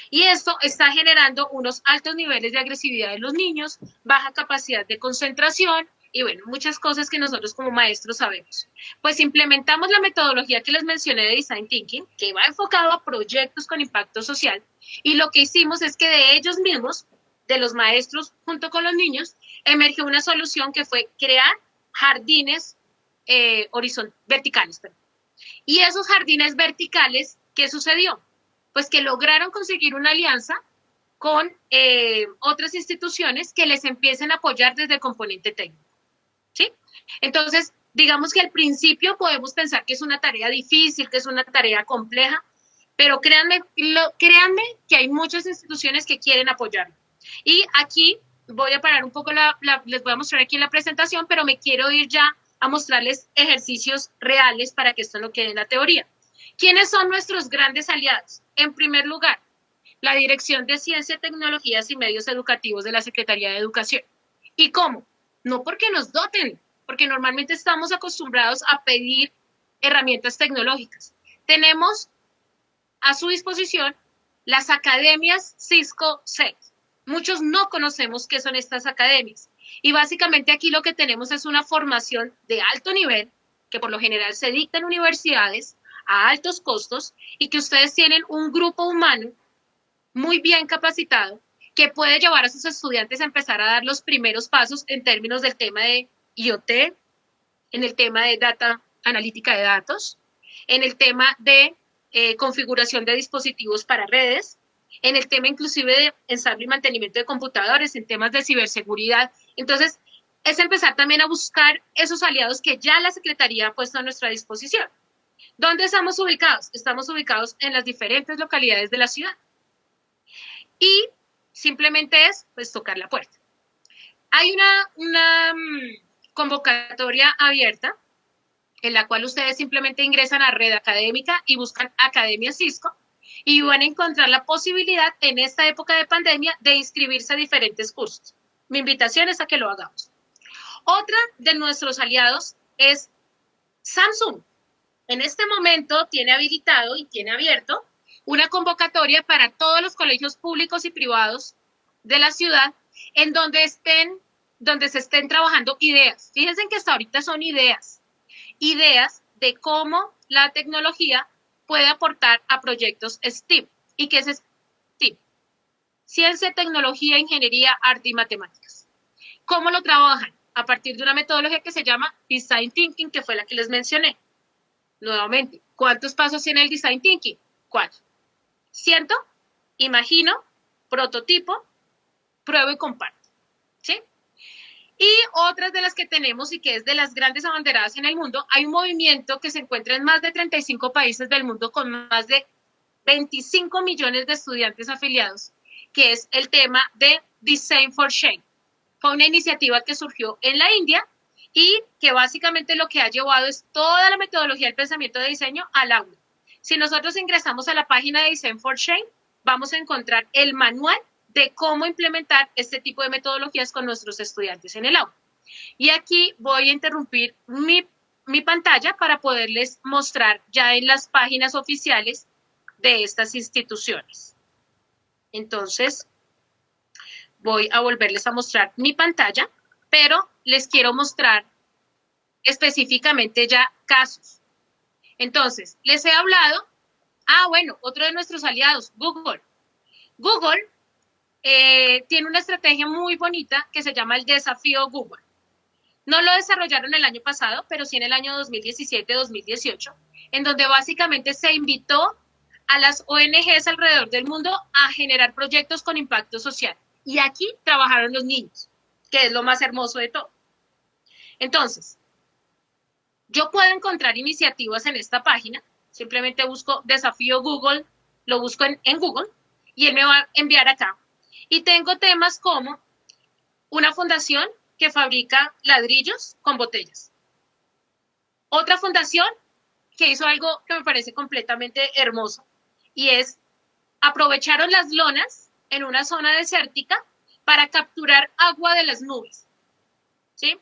[SPEAKER 1] Y esto está generando unos altos niveles de agresividad de los niños, baja capacidad de concentración y, bueno, muchas cosas que nosotros como maestros sabemos. Pues implementamos la metodología que les mencioné de Design Thinking, que va enfocado a proyectos con impacto social, y lo que hicimos es que de ellos mismos, de los maestros junto con los niños, emergió una solución que fue crear jardines verticales. Perdón. Y esos jardines verticales, ¿qué sucedió? Pues que lograron conseguir una alianza con otras instituciones que les empiecen a apoyar desde el componente técnico, ¿sí? Entonces, digamos que al principio podemos pensar que es una tarea difícil, que es una tarea compleja, pero créanme que hay muchas instituciones que quieren apoyarlo. Y aquí voy a parar un poco, les voy a mostrar aquí en la presentación, pero me quiero ir ya a mostrarles ejercicios reales para que esto no quede en la teoría. ¿Quiénes son nuestros grandes aliados? En primer lugar, la Dirección de Ciencia, Tecnologías y Medios Educativos de la Secretaría de Educación. ¿Y cómo? No porque nos doten, porque normalmente estamos acostumbrados a pedir herramientas tecnológicas. Tenemos a su disposición las academias Cisco SET. Muchos no conocemos qué son estas academias. Y básicamente aquí lo que tenemos es una formación de alto nivel, que por lo general se dicta en universidades a altos costos, y que ustedes tienen un grupo humano muy bien capacitado que puede llevar a sus estudiantes a empezar a dar los primeros pasos en términos del tema de IoT, en el tema de data analítica de datos, en el tema de configuración de dispositivos para redes, en el tema inclusive de ensamble y mantenimiento de computadores, en temas de ciberseguridad. Entonces, es empezar también a buscar esos aliados que ya la Secretaría ha puesto a nuestra disposición. ¿Dónde estamos ubicados? Estamos ubicados en las diferentes localidades de la ciudad. Y simplemente es, pues, tocar la puerta. Hay una convocatoria abierta en la cual ustedes simplemente ingresan a Red Académica y buscan Academia Cisco, y van a encontrar la posibilidad en esta época de pandemia de inscribirse a diferentes cursos. Mi invitación es a que lo hagamos. Otra de nuestros aliados es Samsung. En este momento tiene habilitado y tiene abierto una convocatoria para todos los colegios públicos y privados de la ciudad en donde estén donde se estén trabajando ideas. Fíjense que hasta ahorita son ideas de cómo la tecnología puede aportar a proyectos STEAM. ¿Y qué es STEAM? Ciencia, tecnología, ingeniería, arte y matemáticas. ¿Cómo lo trabajan? A partir de una metodología que se llama Design Thinking, que fue la que les mencioné. Nuevamente, ¿cuántos pasos tiene el Design Thinking? 4. Siento, imagino, prototipo, pruebo y comparto. ¿Sí? Y otras de las que tenemos y que es de las grandes abanderadas en el mundo, hay un movimiento que se encuentra en más de 35 países del mundo con más de 25 millones de estudiantes afiliados, que es el tema de Design for Change. Fue una iniciativa que surgió en la India y que básicamente lo que ha llevado es toda la metodología del pensamiento de diseño al aula. Si nosotros ingresamos a la página de Design for Change, vamos a encontrar el manual de cómo implementar este tipo de metodologías con nuestros estudiantes en el aula. Y aquí voy a interrumpir mi pantalla para poderles mostrar ya en las páginas oficiales de estas instituciones. Entonces, voy a volverles a mostrar mi pantalla, pero les quiero mostrar específicamente ya casos. Entonces, les he hablado, bueno, otro de nuestros aliados, Google. Google tiene una estrategia muy bonita que se llama el desafío Google. No lo desarrollaron el año pasado, pero sí en el año 2017-2018, en donde básicamente se invitó a las ONGs alrededor del mundo a generar proyectos con impacto social. Y aquí trabajaron los niños, que es lo más hermoso de todo. Entonces, yo puedo encontrar iniciativas en esta página, simplemente busco desafío Google, lo busco en Google, y él me va a enviar acá. Y tengo temas como una fundación que fabrica ladrillos con botellas. Otra fundación que hizo algo que me parece completamente hermoso, y es, aprovecharon las lonas en una zona desértica para capturar agua de las nubes. ¿Sí?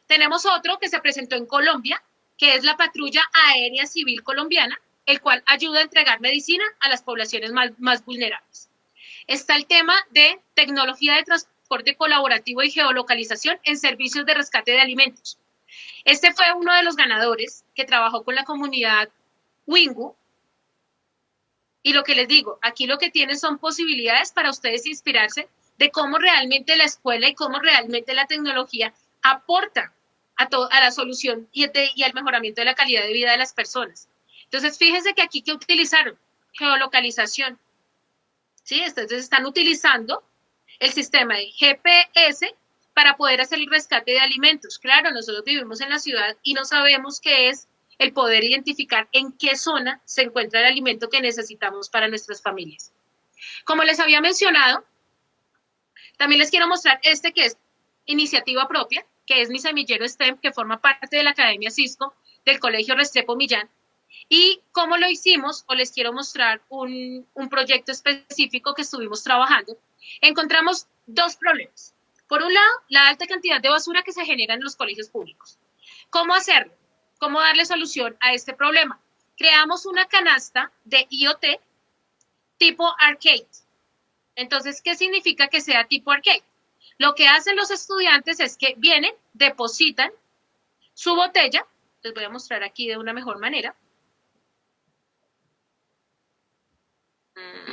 [SPEAKER 1] Tenemos otro que se presentó en Colombia, que es la Patrulla Aérea Civil Colombiana, el cual ayuda a entregar medicina a las poblaciones más vulnerables. Está el tema de tecnología de transporte colaborativo y geolocalización en servicios de rescate de alimentos. Este fue uno de los ganadores que trabajó con la comunidad Wingu. Y lo que les digo, aquí lo que tienen son posibilidades para ustedes inspirarse de cómo realmente la escuela y cómo realmente la tecnología aporta a la solución y al mejoramiento de la calidad de vida de las personas. Entonces, fíjense que aquí, ¿qué utilizaron? Geolocalización. ¿Sí? Entonces, están utilizando el sistema de GPS para poder hacer el rescate de alimentos. Claro, nosotros vivimos en la ciudad y no sabemos qué es el poder identificar en qué zona se encuentra el alimento que necesitamos para nuestras familias. Como les había mencionado, también les quiero mostrar este que es iniciativa propia, que es mi semillero STEM, que forma parte de la Academia Cisco del Colegio Restrepo Millán. Y cómo lo hicimos, o les quiero mostrar un proyecto específico que estuvimos trabajando. Encontramos dos problemas. Por un lado, la alta cantidad de basura que se genera en los colegios públicos. ¿Cómo hacerlo? ¿Cómo darle solución a este problema? Creamos una canasta de IoT tipo arcade. Entonces, ¿qué significa que sea tipo arcade? Lo que hacen los estudiantes es que vienen, depositan su botella. Les voy a mostrar aquí de una mejor manera.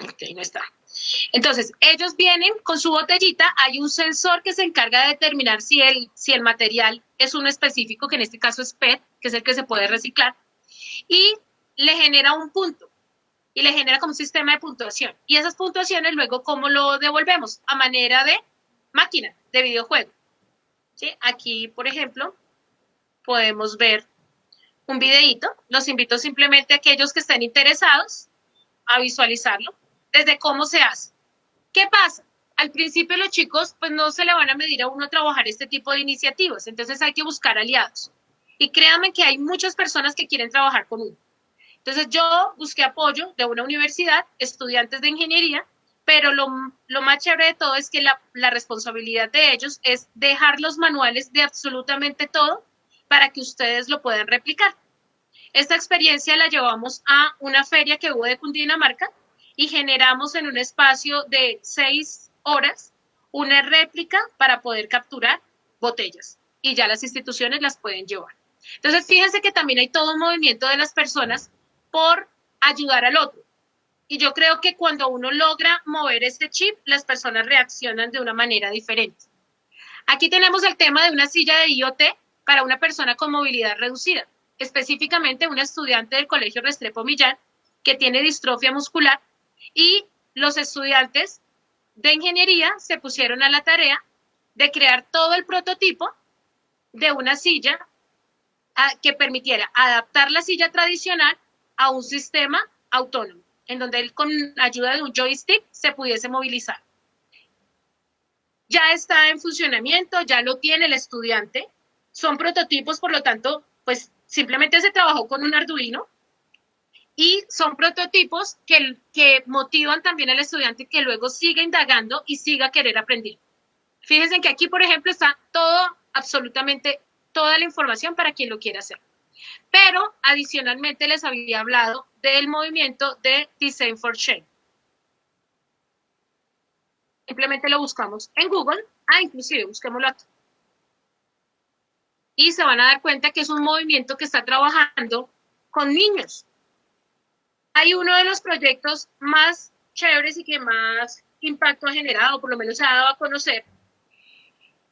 [SPEAKER 1] Ok, no está. Entonces, ellos vienen con su botellita, hay un sensor que se encarga de determinar si el material es uno específico, que en este caso es PET, que es el que se puede reciclar, y le genera un punto, y le genera como un sistema de puntuación. Y esas puntuaciones luego, ¿cómo lo devolvemos? A manera de máquina, de videojuego. ¿Sí? Aquí, por ejemplo, podemos ver un videíto. Los invito simplemente a aquellos que estén interesados a visualizarlo, desde cómo se hace. ¿Qué pasa? Al principio los chicos pues no se le van a medir a uno trabajar este tipo de iniciativas, entonces hay que buscar aliados. Y créanme que hay muchas personas que quieren trabajar con uno. Entonces yo busqué apoyo de una universidad, estudiantes de ingeniería, pero lo más chévere de todo es que la responsabilidad de ellos es dejar los manuales de absolutamente todo para que ustedes lo puedan replicar. Esta experiencia la llevamos a una feria que hubo de Cundinamarca y generamos en un espacio de 6 horas una réplica para poder capturar botellas y ya las instituciones las pueden llevar. Entonces, fíjense que también hay todo un movimiento de las personas por ayudar al otro. Y yo creo que cuando uno logra mover este chip, las personas reaccionan de una manera diferente. Aquí tenemos el tema de una silla de IoT para una persona con movilidad reducida, específicamente una estudiante del Colegio Restrepo Millán que tiene distrofia muscular, y los estudiantes de ingeniería se pusieron a la tarea de crear todo el prototipo de una silla que permitiera adaptar la silla tradicional a un sistema autónomo, en donde él con ayuda de un joystick se pudiese movilizar. Ya está en funcionamiento, ya lo tiene el estudiante, son prototipos, por lo tanto, pues simplemente se trabajó con un Arduino y son prototipos que motivan también al estudiante que luego siga indagando y siga querer aprender. Fíjense que aquí, por ejemplo, está todo, absolutamente toda la información para quien lo quiera hacer. Pero adicionalmente les había hablado del movimiento de Design for Change. Simplemente lo buscamos en Google, inclusive busquémoslo aquí. Y se van a dar cuenta que es un movimiento que está trabajando con niños. Hay uno de los proyectos más chéveres y que más impacto ha generado, por lo menos se ha dado a conocer,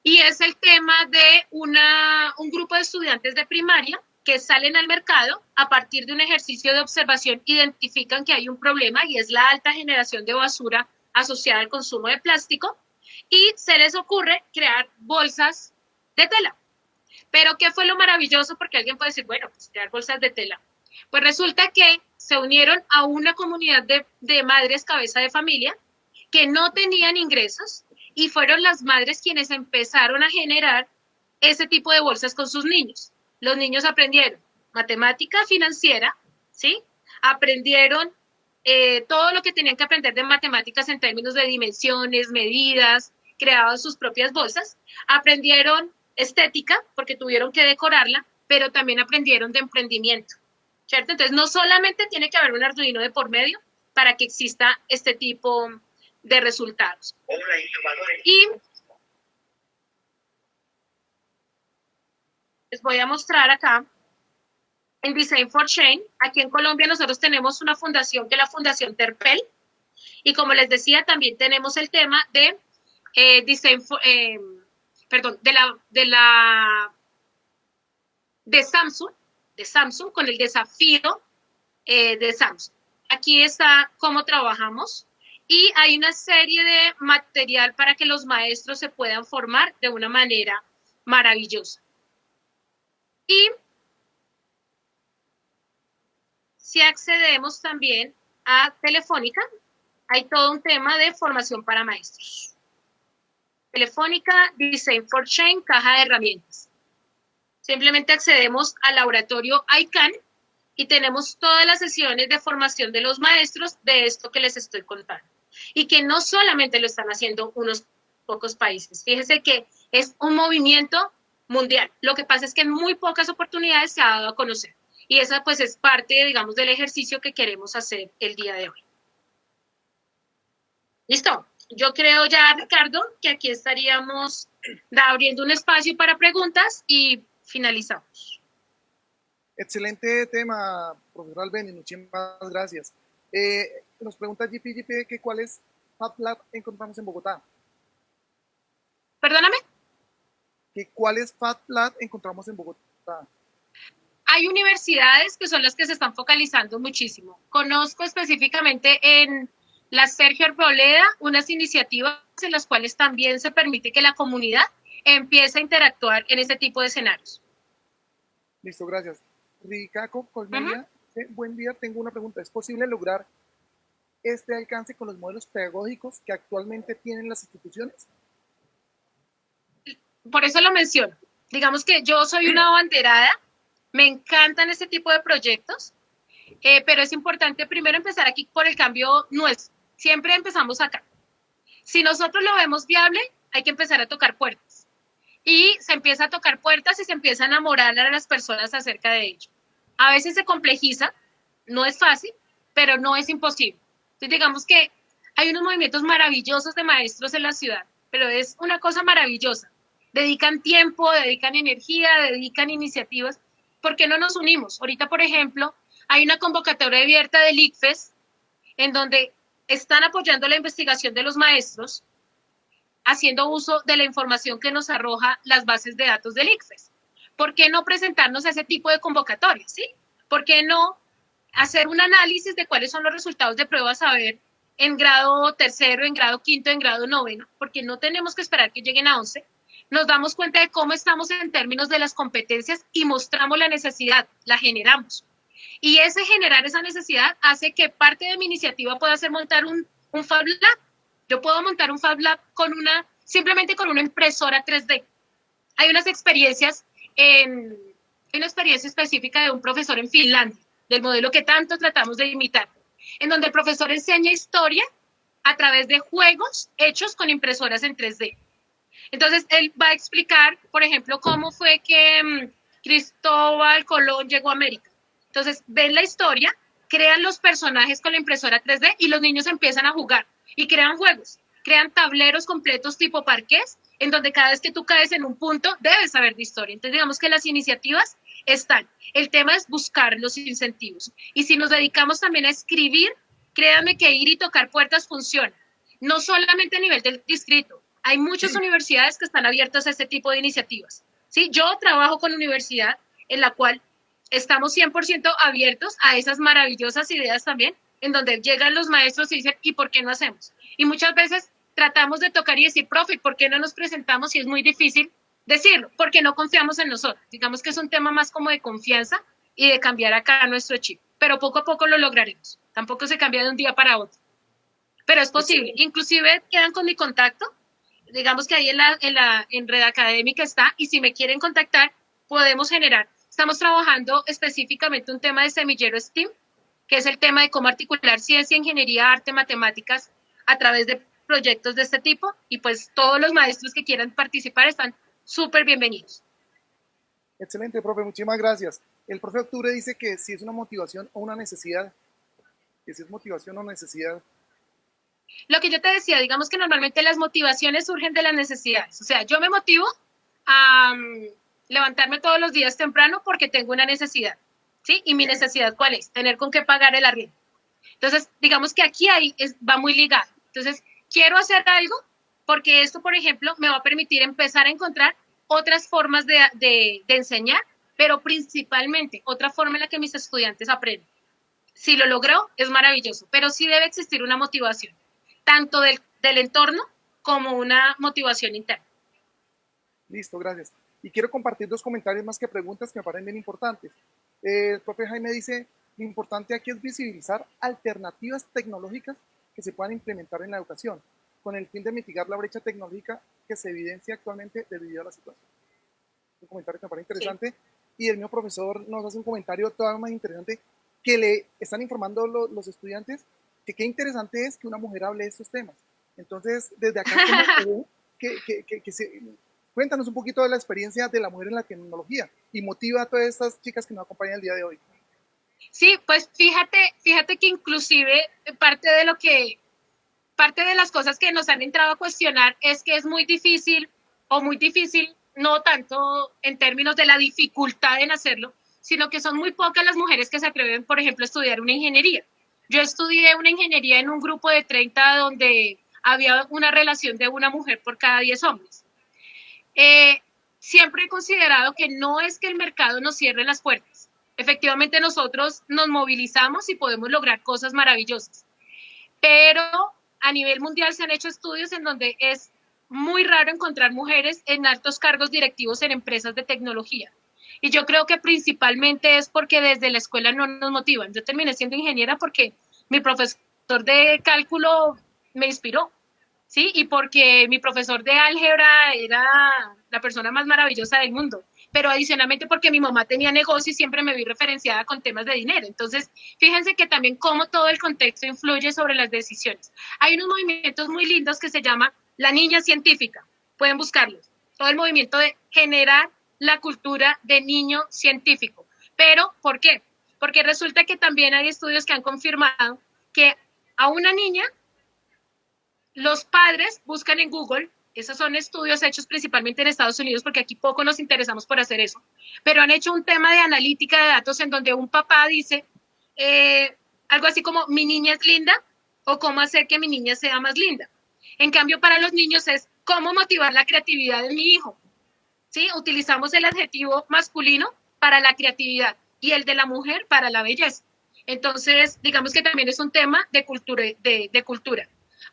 [SPEAKER 1] y es el tema de un grupo de estudiantes de primaria que salen al mercado a partir de un ejercicio de observación, identifican que hay un problema y es la alta generación de basura asociada al consumo de plástico, y se les ocurre crear bolsas de tela. Pero ¿qué fue lo maravilloso? Porque alguien puede decir, bueno, pues crear bolsas de tela. Pues resulta que se unieron a una comunidad de madres cabeza de familia que no tenían ingresos y fueron las madres quienes empezaron a generar ese tipo de bolsas con sus niños. Los niños aprendieron matemática financiera, ¿sí? Aprendieron todo lo que tenían que aprender de matemáticas en términos de dimensiones, medidas, creaban sus propias bolsas, aprendieron estética porque tuvieron que decorarla, pero también aprendieron de emprendimiento, ¿cierto? Entonces, no solamente tiene que haber un Arduino de por medio para que exista este tipo de resultados. Y les voy a mostrar acá en Design for Change. Aquí en Colombia nosotros tenemos una fundación que es la Fundación Terpel, y como les decía, también tenemos el tema de Samsung con el desafío de Samsung. Aquí está cómo trabajamos y hay una serie de material para que los maestros se puedan formar de una manera maravillosa. Y si accedemos también a Telefónica, hay todo un tema de formación para maestros. Telefónica, Design for Change, caja de herramientas. Simplemente accedemos al laboratorio ICANN y tenemos todas las sesiones de formación de los maestros de esto que les estoy contando. Y que no solamente lo están haciendo unos pocos países. Fíjense que es un movimiento mundial. Lo que pasa es que en muy pocas oportunidades se ha dado a conocer. Y esa pues es parte, digamos, del ejercicio que queremos hacer el día de hoy. ¿Listo? Yo creo ya, Ricardo, que aquí estaríamos abriendo un espacio para preguntas y finalizamos.
[SPEAKER 2] Excelente tema, profesor Albeni, muchísimas gracias. Nos pregunta GP que cuáles Fab Lab encontramos en Bogotá.
[SPEAKER 1] ¿Perdóname?
[SPEAKER 2] ¿Que cuáles Fab Lab encontramos en Bogotá?
[SPEAKER 1] Hay universidades que son las que se están focalizando muchísimo. Conozco específicamente en la Sergio Arboleda unas iniciativas en las cuales también se permite que la comunidad empiece a interactuar en este tipo de escenarios.
[SPEAKER 2] Listo, gracias. Ricaco Colmelia, buen día, tengo una pregunta. ¿Es posible lograr este alcance con los modelos pedagógicos que actualmente tienen las instituciones?
[SPEAKER 1] Por eso lo menciono. Digamos que yo soy una abanderada, me encantan este tipo de proyectos, pero es importante primero empezar aquí por el cambio nuestro. Siempre empezamos acá. Si nosotros lo vemos viable, hay que empezar a tocar puertas. Y se empieza a tocar puertas y se empieza a enamorar a las personas acerca de ello. A veces se complejiza, no es fácil, pero no es imposible. Entonces digamos que hay unos movimientos maravillosos de maestros en la ciudad, pero es una cosa maravillosa. dedican tiempo, dedican energía, dedican iniciativas. ¿Por qué no nos unimos? Ahorita, por ejemplo, hay una convocatoria abierta del ICFES en donde están apoyando la investigación de los maestros, haciendo uso de la información que nos arroja las bases de datos del ICFES. ¿Por qué no presentarnos a ese tipo de convocatorias? ¿Sí? ¿Por qué no hacer un análisis de cuáles son los resultados de pruebas a ver en grado tercero, en grado quinto, en grado noveno? Porque no tenemos que esperar que lleguen a 11. Nos damos cuenta de cómo estamos en términos de las competencias y mostramos la necesidad, la generamos. Y ese generar esa necesidad hace que parte de mi iniciativa pueda ser montar un Fab Lab. Yo puedo montar un Fab Lab simplemente con una impresora 3D. Hay unas experiencias, una experiencia específica de un profesor en Finlandia, del modelo que tanto tratamos de imitar, en donde el profesor enseña historia a través de juegos hechos con impresoras en 3D. Entonces, él va a explicar, por ejemplo, cómo fue que Cristóbal Colón llegó a América. Entonces, ven la historia, crean los personajes con la impresora 3D y los niños empiezan a jugar y crean juegos, crean tableros completos tipo parqués, en donde cada vez que tú caes en un punto, debes saber de historia. Entonces, digamos que las iniciativas están. El tema es buscar los incentivos. Y si nos dedicamos también a escribir, créanme que ir y tocar puertas funciona. No solamente a nivel del distrito. Hay muchas universidades que están abiertas a este tipo de iniciativas. ¿Sí? Yo trabajo con universidad en la cual estamos 100% abiertos a esas maravillosas ideas también, en donde llegan los maestros y dicen, ¿y por qué no hacemos? Y muchas veces tratamos de tocar y decir, profe, ¿por qué no nos presentamos? Y es muy difícil decirlo, porque no confiamos en nosotros. Digamos que es un tema más como de confianza y de cambiar acá nuestro chip. Pero poco a poco lo lograremos. Tampoco se cambia de un día para otro. Pero es posible. Inclusive quedan con mi contacto. Digamos que ahí en Red Académica está, y si me quieren contactar, podemos generar. Estamos trabajando específicamente un tema de semillero STEAM, que es el tema de cómo articular ciencia, ingeniería, arte, matemáticas a través de proyectos de este tipo, y pues todos los maestros que quieran participar están súper bienvenidos.
[SPEAKER 2] Excelente, profe, muchísimas gracias. El profe Octubre dice que si es una motivación o una necesidad, que si es motivación o necesidad.
[SPEAKER 1] Lo que yo te decía, digamos que normalmente las motivaciones surgen de las necesidades. O sea, yo me motivo a levantarme todos los días temprano porque tengo una necesidad, ¿sí? ¿Y mi necesidad cuál es? Tener con qué pagar el arriendo. Entonces, digamos que aquí va muy ligado. Entonces, quiero hacer algo porque esto, por ejemplo, me va a permitir empezar a encontrar otras formas de enseñar, pero principalmente otra forma en la que mis estudiantes aprenden. Si lo logró, es maravilloso, pero sí debe existir una motivación, tanto del entorno como una motivación interna.
[SPEAKER 2] Listo, gracias. Y quiero compartir dos comentarios más que preguntas que me parecen bien importantes. El profe Jaime dice, lo importante aquí es visibilizar alternativas tecnológicas que se puedan implementar en la educación, con el fin de mitigar la brecha tecnológica que se evidencia actualmente debido a la situación. Un comentario que me parece interesante. Sí. Y el mismo profesor nos hace un comentario todavía más interesante, que le están informando los estudiantes que qué interesante es que una mujer hable de estos temas. Entonces, desde acá, cuéntanos un poquito de la experiencia de la mujer en la tecnología y motiva a todas estas chicas que nos acompañan el día de hoy.
[SPEAKER 1] Sí, pues fíjate que inclusive parte de las cosas que nos han entrado a cuestionar es que es muy difícil, no tanto en términos de la dificultad en hacerlo, sino que son muy pocas las mujeres que se atreven, por ejemplo, a estudiar una ingeniería. Yo estudié una ingeniería en un grupo de 30 donde había una relación de una mujer por cada 10 hombres. Siempre he considerado que no es que el mercado nos cierre las puertas. Efectivamente, nosotros nos movilizamos y podemos lograr cosas maravillosas. Pero a nivel mundial se han hecho estudios en donde es muy raro encontrar mujeres en altos cargos directivos en empresas de tecnología. Y yo creo que principalmente es porque desde la escuela no nos motivan. Yo terminé siendo ingeniera porque mi profesor de cálculo me inspiró, ¿sí? Y porque mi profesor de álgebra era la persona más maravillosa del mundo. Pero adicionalmente porque mi mamá tenía negocio y siempre me vi referenciada con temas de dinero. Entonces, fíjense que también cómo todo el contexto influye sobre las decisiones. Hay unos movimientos muy lindos que se llama La Niña Científica. Pueden buscarlos. Todo el movimiento de generar la cultura de niño científico. ¿Pero por qué? Porque resulta que también hay estudios que han confirmado que a una niña los padres buscan en Google Esos son estudios hechos principalmente en Estados Unidos, porque aquí poco nos interesamos por hacer eso. Pero han hecho un tema de analítica de datos en donde un papá dice algo así como, mi niña es linda, o cómo hacer que mi niña sea más linda. En cambio, para los niños es cómo motivar la creatividad de mi hijo. ¿Sí? Utilizamos el adjetivo masculino para la creatividad y el de la mujer para la belleza. Entonces, digamos que también es un tema de cultura.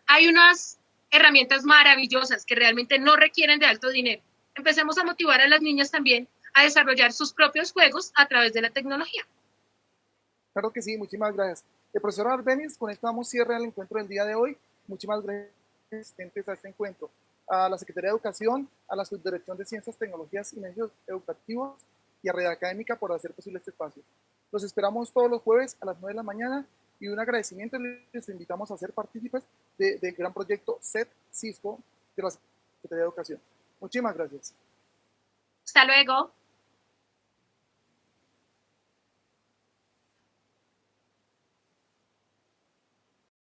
[SPEAKER 1] Hay unas herramientas maravillosas que realmente no requieren de alto dinero. Empecemos a motivar a las niñas también a desarrollar sus propios juegos a través de la tecnología.
[SPEAKER 2] Claro que sí, muchísimas gracias. El profesor Arbenis, con esto damos cierre al encuentro del día de hoy. Muchísimas gracias asistentes a este encuentro. A la Secretaría de Educación, a la Subdirección de Ciencias, Tecnologías y Medios Educativos y a Red Académica por hacer posible este espacio. Los esperamos todos los jueves a las 9 de la mañana y un agradecimiento les invitamos a ser partícipes del gran proyecto SET Cisco de la Secretaría de Educación. Muchísimas gracias.
[SPEAKER 1] Hasta luego.